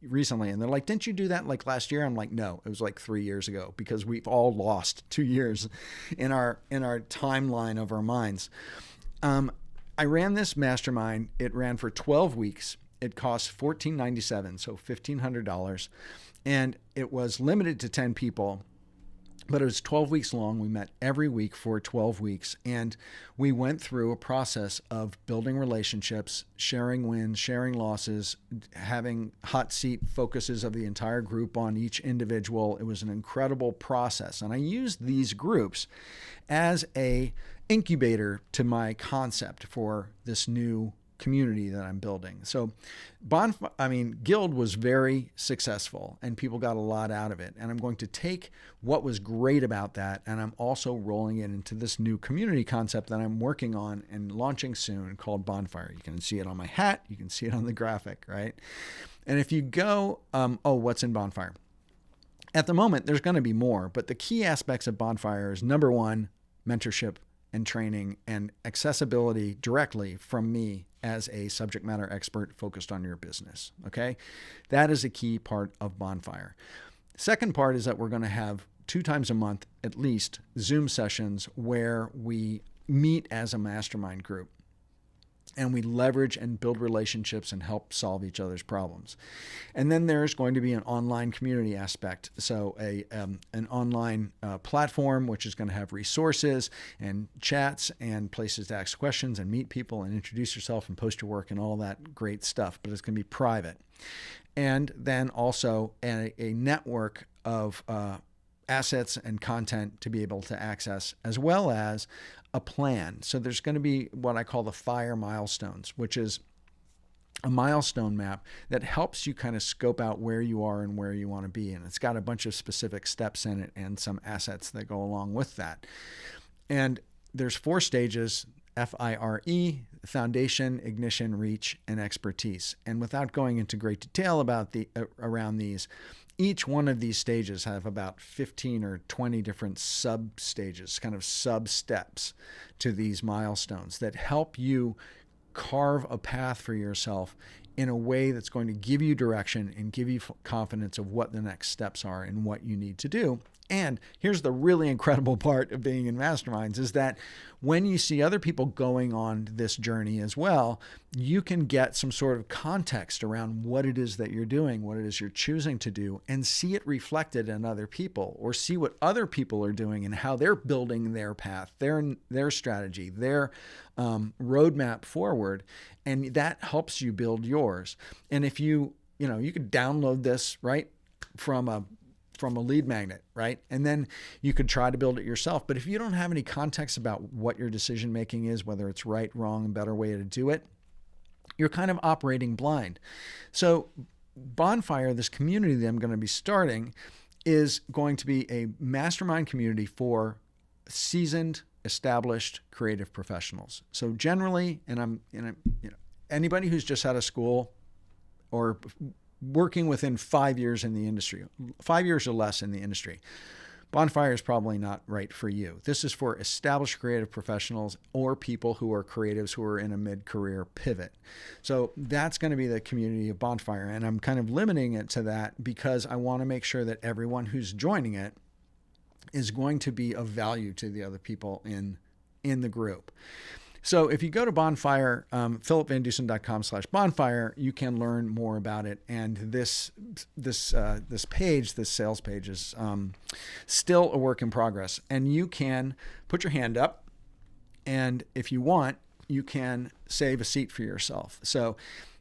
recently and they're like, didn't you do that like last year? I'm like, no, it was like 3 years ago because we've all lost 2 years in our timeline of our minds. I ran this mastermind. It ran for 12 weeks. It cost $14.97, so $1,500. And it was limited to 10 people. But it was 12 weeks long. We met every week for 12 weeks. And we went through a process of building relationships, sharing wins, sharing losses, having hot seat focuses of the entire group on each individual. It was an incredible process. And I used these groups as a incubator to my concept for this new community that I'm building. So Guild was very successful and people got a lot out of it. And I'm going to take what was great about that, and I'm also rolling it into this new community concept that I'm working on and launching soon called Bonfire. You can see it on my hat. You can see it on the graphic, right? And if you go, what's in Bonfire? At the moment, there's going to be more, but the key aspects of Bonfire is number one, mentorship and training and accessibility directly from me as a subject matter expert focused on your business. Okay. That is a key part of Bonfire. Second part is that we're going to have 2 times a month, at least, Zoom sessions where we meet as a mastermind group and we leverage and build relationships and help solve each other's problems. And then there's going to be an online community aspect. So an online platform, which is going to have resources and chats and places to ask questions and meet people and introduce yourself and post your work and all that great stuff, but it's going to be private. And then also a network of assets and content to be able to access, as well as a plan. So there's going to be what I call the FIRE milestones, which is a milestone map that helps you kind of scope out where you are and where you want to be. And it's got a bunch of specific steps in it and some assets that go along with that. And there's 4 stages: FIRE, foundation, ignition, reach, and expertise. And without going into great detail about around these, each one of these stages have about 15 or 20 different sub-stages, kind of sub-steps to these milestones that help you carve a path for yourself in a way that's going to give you direction and give you confidence of what the next steps are and what you need to do. And here's the really incredible part of being in masterminds is that when you see other people going on this journey as well, you can get some sort of context around what it is that you're doing, what it is you're choosing to do, and see it reflected in other people, or see what other people are doing and how they're building their path, their strategy, their roadmap forward. And that helps you build yours. And if you could download this right from a lead magnet, right? And then you could try to build it yourself. But if you don't have any context about what your decision making is, whether it's right, wrong, and better way to do it, you're kind of operating blind. So Bonfire, this community that I'm going to be starting, is going to be a mastermind community for seasoned, established creative professionals. So generally, anybody who's just out of school or working within 5 years in the industry, 5 years or less in the industry, Bonfire is probably not right for you. This is for established creative professionals or people who are creatives who are in a mid-career pivot. So that's going to be the community of Bonfire. And I'm kind of limiting it to that because I want to make sure that everyone who's joining it is going to be of value to the other people in the group. So if you go to Bonfire, philipvandusen.com/bonfire, you can learn more about it. And this page, this sales page, is still a work in progress. And you can put your hand up, and if you want, you can save a seat for yourself. So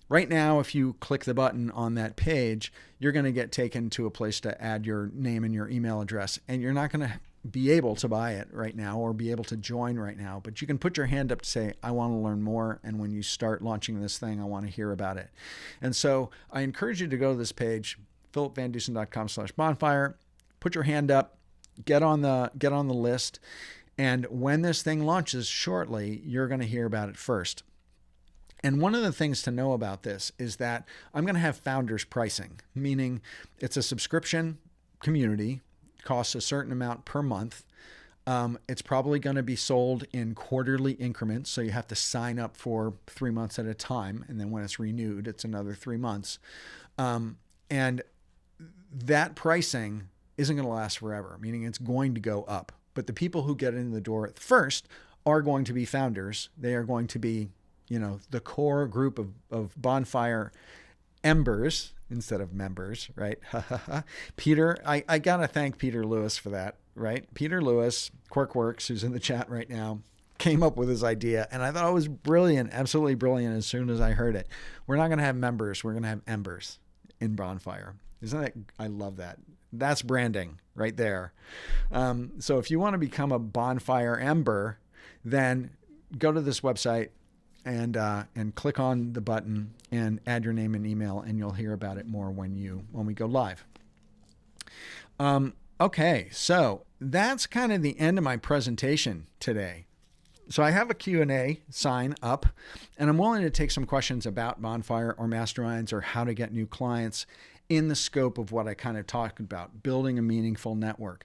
right now, if you click the button on that page, you're going to get taken to a place to add your name and your email address, and you're not going to be able to buy it right now or be able to join right now, but you can put your hand up to say, I want to learn more. And when you start launching this thing, I want to hear about it. And so I encourage you to go to this page, philipvandusen.com/bonfire, put your hand up, get on the list. And when this thing launches shortly, you're going to hear about it first. And one of the things to know about this is that I'm going to have founders pricing, meaning it's a subscription community, costs a certain amount per month. It's probably going to be sold in quarterly increments. So you have to sign up for 3 months at a time. And then when it's renewed, it's another 3 months. And that pricing isn't going to last forever, meaning it's going to go up. But the people who get in the door first are going to be founders. They are going to be, the core group of Bonfire embers instead of members, right? Peter, I got to thank Peter Lewis for that. right? Peter Lewis, QuirkWorks, who's in the chat right now, came up with this idea, and I thought it was brilliant, absolutely brilliant as soon as I heard it. We're not going to have members. We're going to have embers in Bonfire. Isn't that, I love that. That's branding right there. So if you want to become a Bonfire Ember, then go to this website and click on the button and add your name and email, and you'll hear about it more when we go live. Okay, so that's kind of the end of my presentation today. So I have a Q&A sign up, and I'm willing to take some questions about Bonfire or Masterminds or how to get new clients in the scope of what I kind of talked about: building a meaningful network,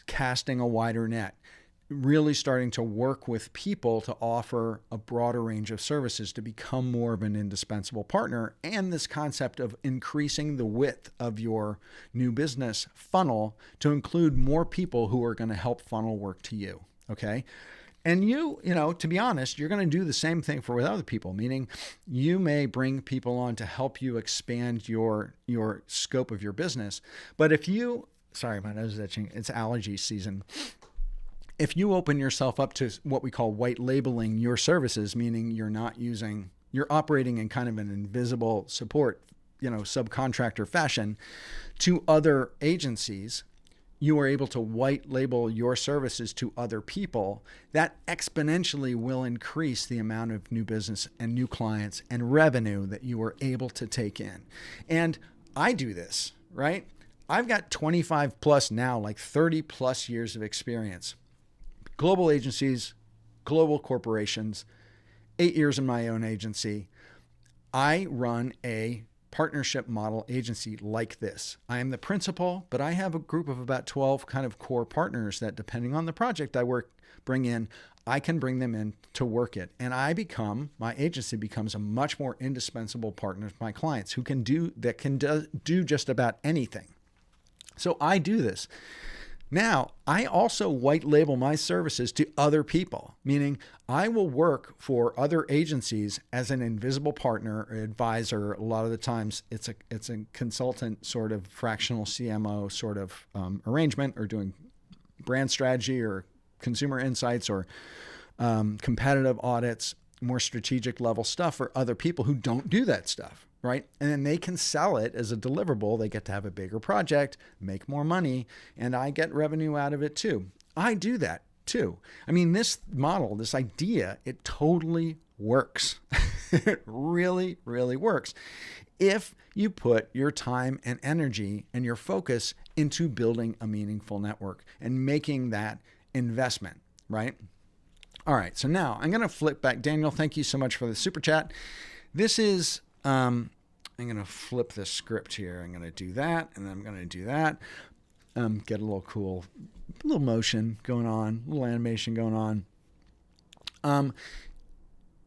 casting a wider net, really starting to work with people to offer a broader range of services to become more of an indispensable partner, and this concept of increasing the width of your new business funnel to include more people who are going to help funnel work to you. Okay. And you know, to be honest, you're going to do the same thing with other people, meaning you may bring people on to help you expand your scope of your business. But if you, sorry, my nose is itching, it's allergy season. If you open yourself up to what we call white labeling your services, meaning you're operating in kind of an invisible support, subcontractor fashion to other agencies, you are able to white label your services to other people. That exponentially will increase the amount of new business and new clients and revenue that you are able to take in. And I do this, right? I've got 25 plus now, like 30 plus years of experience. Global agencies, global corporations, 8 years in my own agency. I run a partnership model agency like this. I am the principal, but I have a group of about 12 kind of core partners that, depending on the project I bring in, I can bring them in to work it. And my agency becomes a much more indispensable partner to my clients who can do just about anything. So I do this. Now, I also white label my services to other people, meaning I will work for other agencies as an invisible partner or advisor. A lot of the times it's a consultant sort of fractional CMO sort of arrangement, or doing brand strategy or consumer insights or competitive audits, more strategic level stuff for other people who don't do that stuff. Right? And then they can sell it as a deliverable. They get to have a bigger project, make more money, and I get revenue out of it too. I do that too. I mean, this model, this idea, it totally works. It really, really works if you put your time and energy and your focus into building a meaningful network and making that investment, right? All right, so now I'm going to flip back. Daniel, thank you so much for the super chat. This is... I'm going to flip this script here. I'm going to do that, and then I'm going to do that. Get a little motion going on, a little animation going on.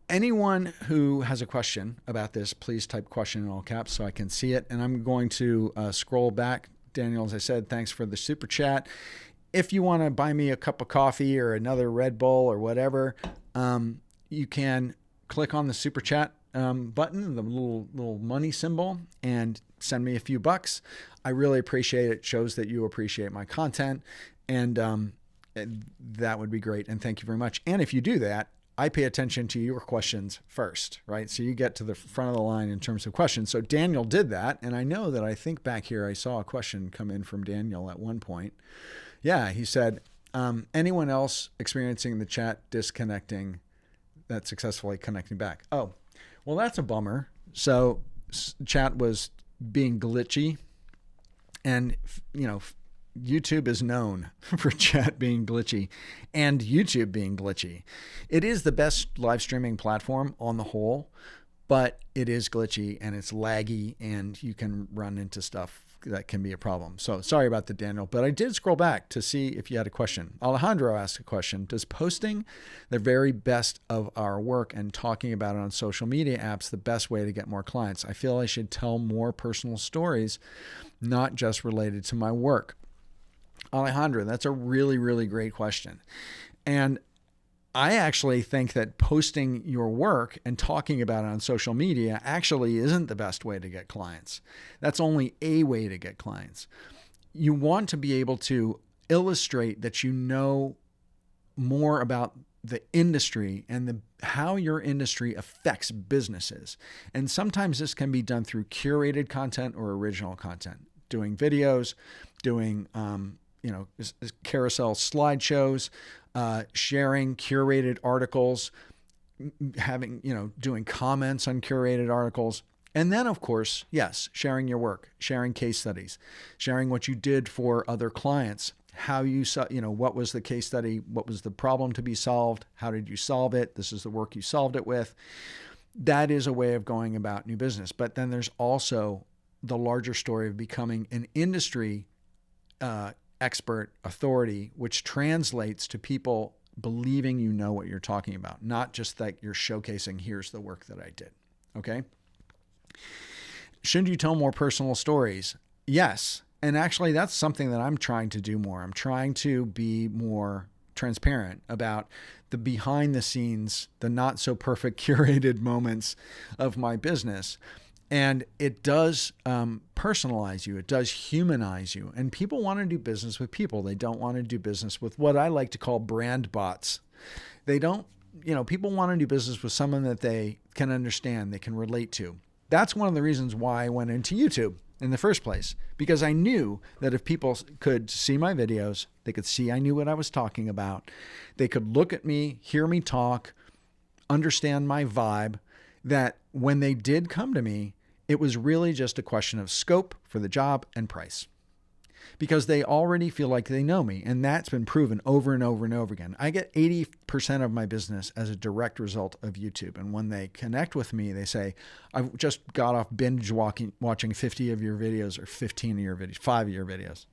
Anyone who has a question about this, please type question in all caps so I can see it. And I'm going to scroll back. Daniel, as I said, thanks for the super chat. If you want to buy me a cup of coffee or another Red Bull or whatever, you can click on the super chat button, the little money symbol, and send me a few bucks. I really appreciate it. It shows that you appreciate my content, and that would be great. And thank you very much. And if you do that, I pay attention to your questions first, right? So you get to the front of the line in terms of questions. So Daniel did that, and I think back here I saw a question come in from Daniel at one point. Yeah, he said, anyone else experiencing the chat disconnecting that successfully connecting back? Oh, well, that's a bummer. So chat was being glitchy, and YouTube is known for chat being glitchy and YouTube being glitchy. It is the best live streaming platform on the whole, but it is glitchy and it's laggy, and you can run into stuff that can be a problem. So sorry about that, Daniel, but I did scroll back to see if you had a question. Alejandro asked a question. Does posting the very best of our work and talking about it on social media apps the best way to get more clients? I feel I should tell more personal stories, not just related to my work. Alejandro, that's a really, really great question. And I actually think that posting your work and talking about it on social media actually isn't the best way to get clients. That's only a way to get clients. You want to be able to illustrate that you know more about the industry and how your industry affects businesses. And sometimes this can be done through curated content or original content, doing videos, doing carousel slideshows, sharing curated articles, doing comments on curated articles. And then, of course, yes, sharing your work, sharing case studies, sharing what you did for other clients, how you saw, what was the case study, what was the problem to be solved, how did you solve it, this is the work you solved it with. That is a way of going about new business. But then there's also the larger story of becoming an industry expert authority, which translates to people believing you know what you're talking about, not just that you're showcasing, here's the work that I did. Okay? Should you tell more personal stories? Yes. And actually, that's something that I'm trying to do more. I'm trying to be more transparent about the behind the scenes, the not so perfect curated moments of my business. And it does personalize you. It does humanize you. And people want to do business with people. They don't want to do business with what I like to call brand bots. They don't, people want to do business with someone that they can understand, they can relate to. That's one of the reasons why I went into YouTube in the first place, because I knew that if people could see my videos, they could see I knew what I was talking about. They could look at me, hear me talk, understand my vibe, that when they did come to me, it was really just a question of scope for the job and price, because they already feel like they know me. And that's been proven over and over and over again. I get 80% of my business as a direct result of YouTube. And when they connect with me, they say, I've just got off binge watching 50 of your videos or 15 of your videos, 5 of your videos.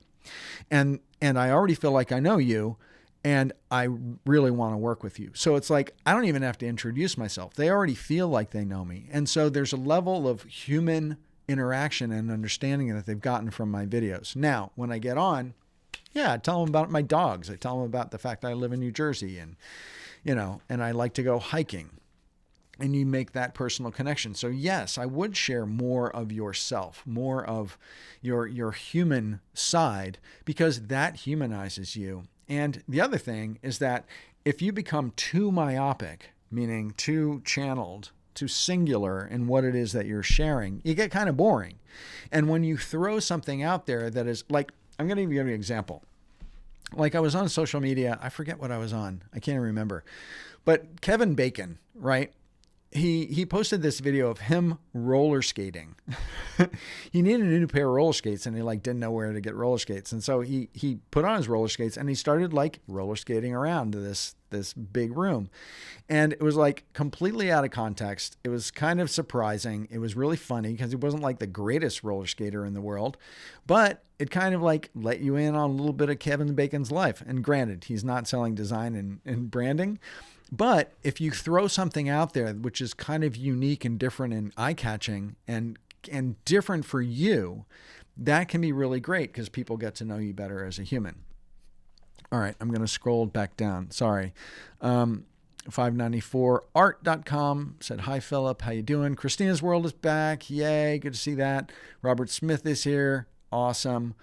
And I already feel like I know you and I really want to work with you. So it's like, I don't even have to introduce myself. They already feel like they know me. And so there's a level of human interaction and understanding that they've gotten from my videos. Now, when I get on, I tell them about my dogs. I tell them about the fact that I live in New Jersey and I like to go hiking, and you make that personal connection. So yes, I would share more of yourself, more of your human side, because that humanizes you. And the other thing is that if you become too myopic, meaning too channeled, too singular in what it is that you're sharing, you get kind of boring. And when you throw something out there that is like, I'm going to give you an example. Like I was on social media. I forget what I was on. I can't remember. But Kevin Bacon, right? He posted this video of him roller skating. He needed a new pair of roller skates and he didn't know where to get roller skates. And so he put on his roller skates and he started roller skating around this big room. And it was completely out of context. It was kind of surprising. It was really funny because he wasn't the greatest roller skater in the world, but it kind of let you in on a little bit of Kevin Bacon's life. And granted, he's not selling design and branding. But if you throw something out there which is kind of unique and different and eye-catching and different for you, that can be really great because people get to know you better as a human. All right, I'm going to scroll back down. Sorry. 594art.com said, hi, Philip. How you doing? Christina's World is back. Yay, good to see that. Robert Smith is here. Awesome.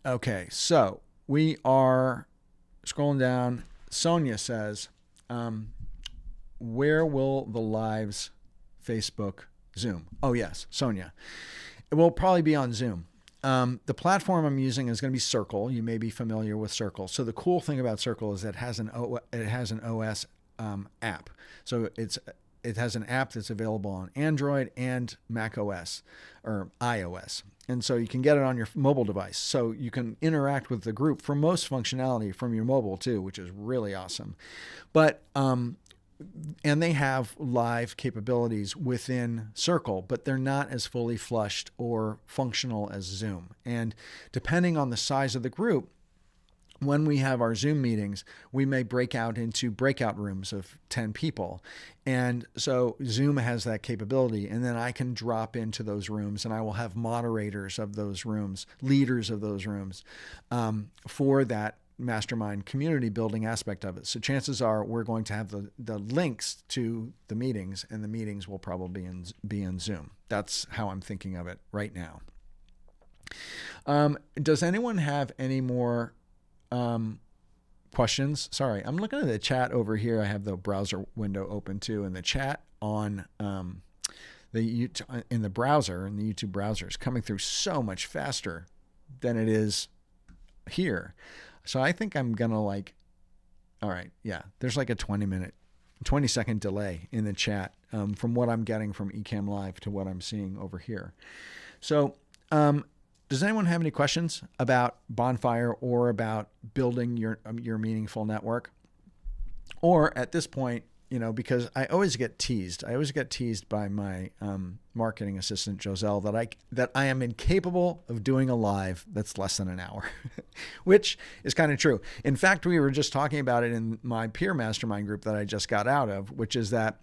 Okay, so we are scrolling down. Sonia says, where will the lives, Facebook, Zoom? Oh, yes, Sonia. It will probably be on Zoom. The platform I'm using is going to be Circle. You may be familiar with Circle. So the cool thing about Circle is that it has an OS app. So it has an app that's available on Android and Mac OS or iOS. And so you can get it on your mobile device. So you can interact with the group for most functionality from your mobile too, which is really awesome. But, and they have live capabilities within Circle, but they're not as fully flushed or functional as Zoom. And depending on the size of the group, when we have our Zoom meetings, we may break out into breakout rooms of 10 people. And so Zoom has that capability. And then I can drop into those rooms and I will have moderators of those rooms, leaders of those rooms, for that mastermind community building aspect of it. So chances are we're going to have the links to the meetings, and the meetings will probably be in Zoom. That's how I'm thinking of it right now. Does anyone have any more questions? Sorry, I'm looking at the chat over here. I have the browser window open too, and the chat on in the browser, in the YouTube browser, is coming through so much faster than it is here. So I think I'm gonna all right, yeah, there's like a 20-second delay in the chat from what I'm getting from Ecamm Live to what I'm seeing over here. So does anyone have any questions about Bonfire or about building your meaningful network? Or at this point, because I always get teased. I always get teased by my marketing assistant, Joselle, that I am incapable of doing a live that's less than an hour, which is kind of true. In fact, we were just talking about it in my peer mastermind group that I just got out of, which is that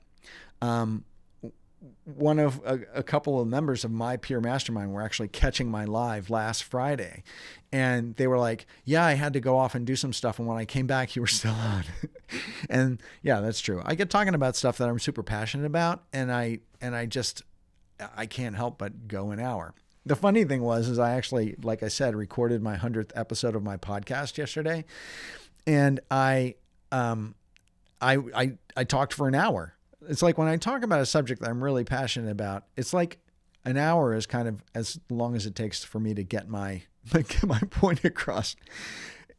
one of a couple of members of my peer mastermind were actually catching my live last Friday. And they were like, yeah, I had to go off and do some stuff. And when I came back, you were still on. And yeah, that's true. I get talking about stuff that I'm super passionate about. And I can't help but go an hour. The funny thing is I actually, like I said, recorded my 100th episode of my podcast yesterday. And I talked for an hour. It's like when I talk about a subject that I'm really passionate about, it's like an hour is kind of as long as it takes for me to get my point across.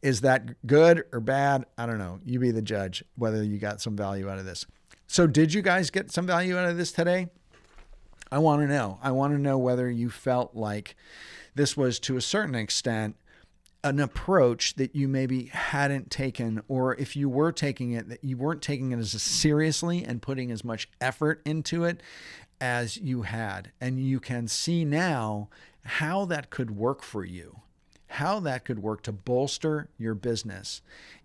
Is that good or bad? I don't know. You be the judge whether you got some value out of this. So did you guys get some value out of this today? I want to know. I want to know whether you felt like this was, to a certain extent, an approach that you maybe hadn't taken, or if you were taking it, that you weren't taking it as seriously and putting as much effort into it as you had. And you can see now how that could work for you, how that could work to bolster your business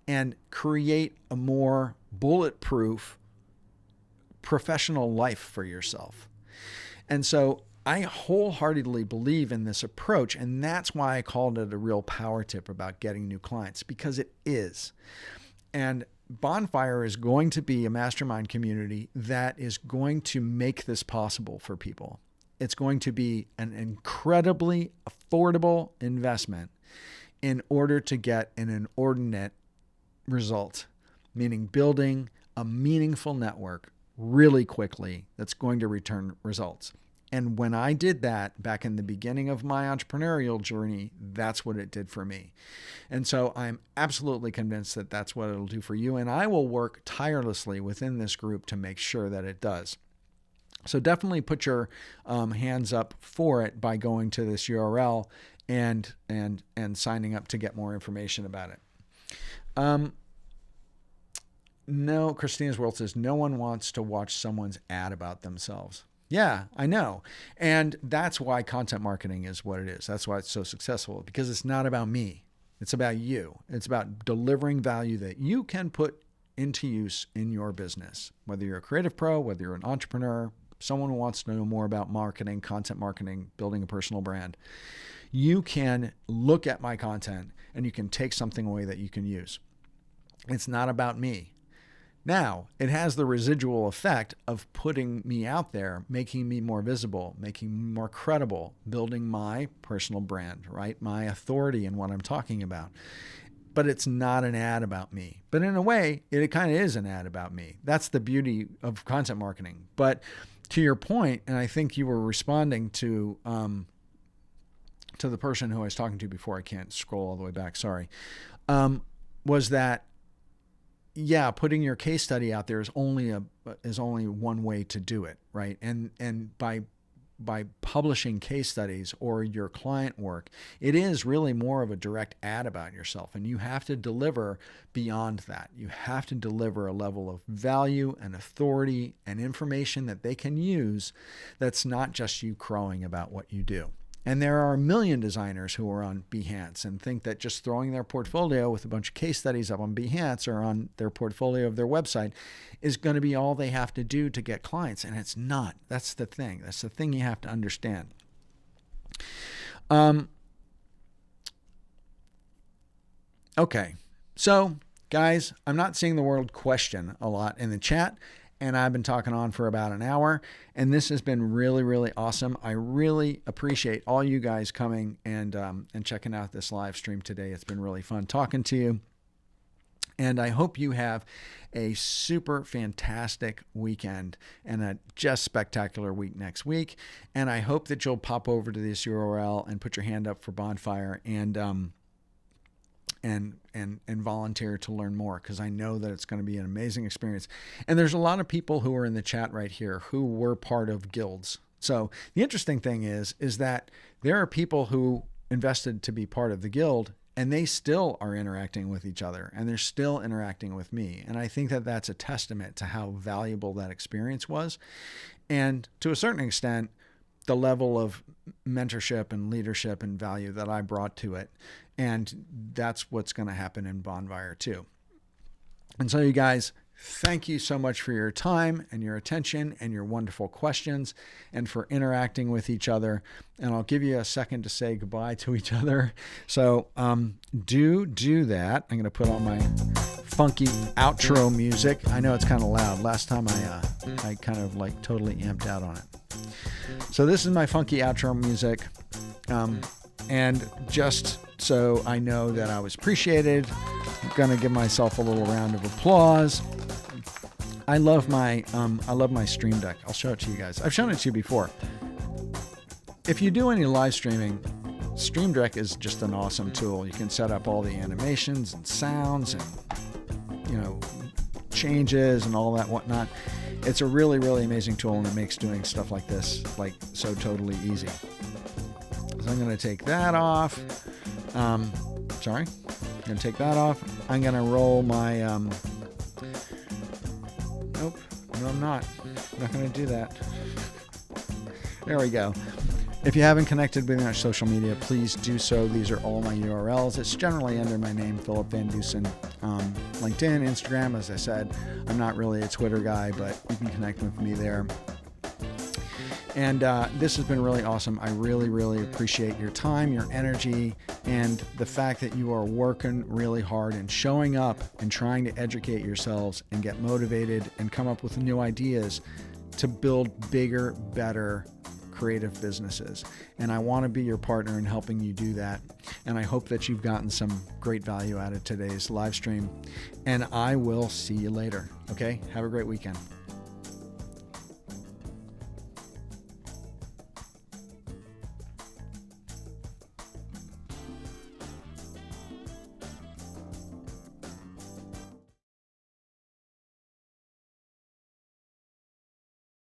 and create a more bulletproof professional life for yourself. And so I wholeheartedly believe in this approach, and that's why I called it a real power tip about getting new clients, because it is. And Bonfire is going to be a mastermind community that is going to make this possible for people. It's going to be an incredibly affordable investment in order to get an inordinate result, meaning building a meaningful network really quickly that's going to return results. And when I did that back in the beginning of my entrepreneurial journey, that's what it did for me. And so I'm absolutely convinced that that's what it'll do for you. And I will work tirelessly within this group to make sure that it does. So definitely put your hands up for it by going to this URL and signing up to get more information about it. No, Christina's World says, no one wants to watch someone's ad about themselves. Yeah, I know. And that's why content marketing is what it is. That's why it's so successful, because it's not about me. It's about you. It's about delivering value that you can put into use in your business, whether you're a creative pro, whether you're an entrepreneur, someone who wants to know more about marketing, content marketing, building a personal brand. You can look at my content and you can take something away that you can use. It's not about me. Now, it has the residual effect of putting me out there, making me more visible, making me more credible, building my personal brand, right? My authority in what I'm talking about. But it's not an ad about me. But in a way, it kind of is an ad about me. That's the beauty of content marketing. But to your point, and I think you were responding to the person who I was talking to before, I can't scroll all the way back, sorry, was that, yeah, putting your case study out there is only one way to do it, right? And by publishing case studies or your client work, it is really more of a direct ad about yourself, and you have to deliver beyond that. You have to deliver a level of value and authority and information that they can use that's not just you crowing about what you do. And there are a million designers who are on Behance and think that just throwing their portfolio with a bunch of case studies up on Behance or on their portfolio of their website is going to be all they have to do to get clients. And it's not. That's the thing. That's the thing you have to understand. Okay. So, guys, I'm not seeing the word question a lot in the chat. and I've been talking on for about an hour, and this has been really, really awesome. I really appreciate all you guys coming and checking out this live stream today. It's been really fun talking to you. And I hope you have a super fantastic weekend and a just spectacular week next week. And I hope that you'll pop over to this URL and put your hand up for Bonfire and volunteer to learn more, because I know that it's going to be an amazing experience. And there's a lot of people who are in the chat right here who were part of guilds. So the interesting thing is that there are people who invested to be part of the guild, and they still are interacting with each other, and they're still interacting with me. And I think that that's a testament to how valuable that experience was. And to a certain extent, the level of mentorship and leadership and value that I brought to it. And that's what's going to happen in Bonfire too. And so you guys, thank you so much for your time and your attention and your wonderful questions and for interacting with each other. And I'll give you a second to say goodbye to each other. So do that. I'm going to put on my funky outro music. I know it's kind of loud. Last time I kind of like totally amped out on it. So this is my funky outro music. And just so I know that I was appreciated, I'm going to give myself a little round of applause. I love my Stream Deck. I'll show it to you guys. I've shown it to you before. If you do any live streaming, Stream Deck is just an awesome tool. You can set up all the animations and sounds and, changes and all that whatnot. It's a really, really amazing tool, and it makes doing stuff like this like so totally easy. So I'm going to take that off. I'm going to take that off. I'm going to roll my nope. No, I'm not. I'm not going to do that. There we go. If you haven't connected with me on social media, please do so. These are all my URLs. It's generally under my name, Philip VanDusen. LinkedIn, Instagram, as I said. I'm not really a Twitter guy, but you can connect with me there. And this has been really awesome. I really, really appreciate your time, your energy, and the fact that you are working really hard and showing up and trying to educate yourselves and get motivated and come up with new ideas to build bigger, better, creative businesses. And I want to be your partner in helping you do that. And I hope that you've gotten some great value out of today's live stream. And I will see you later. Okay? Have a great weekend.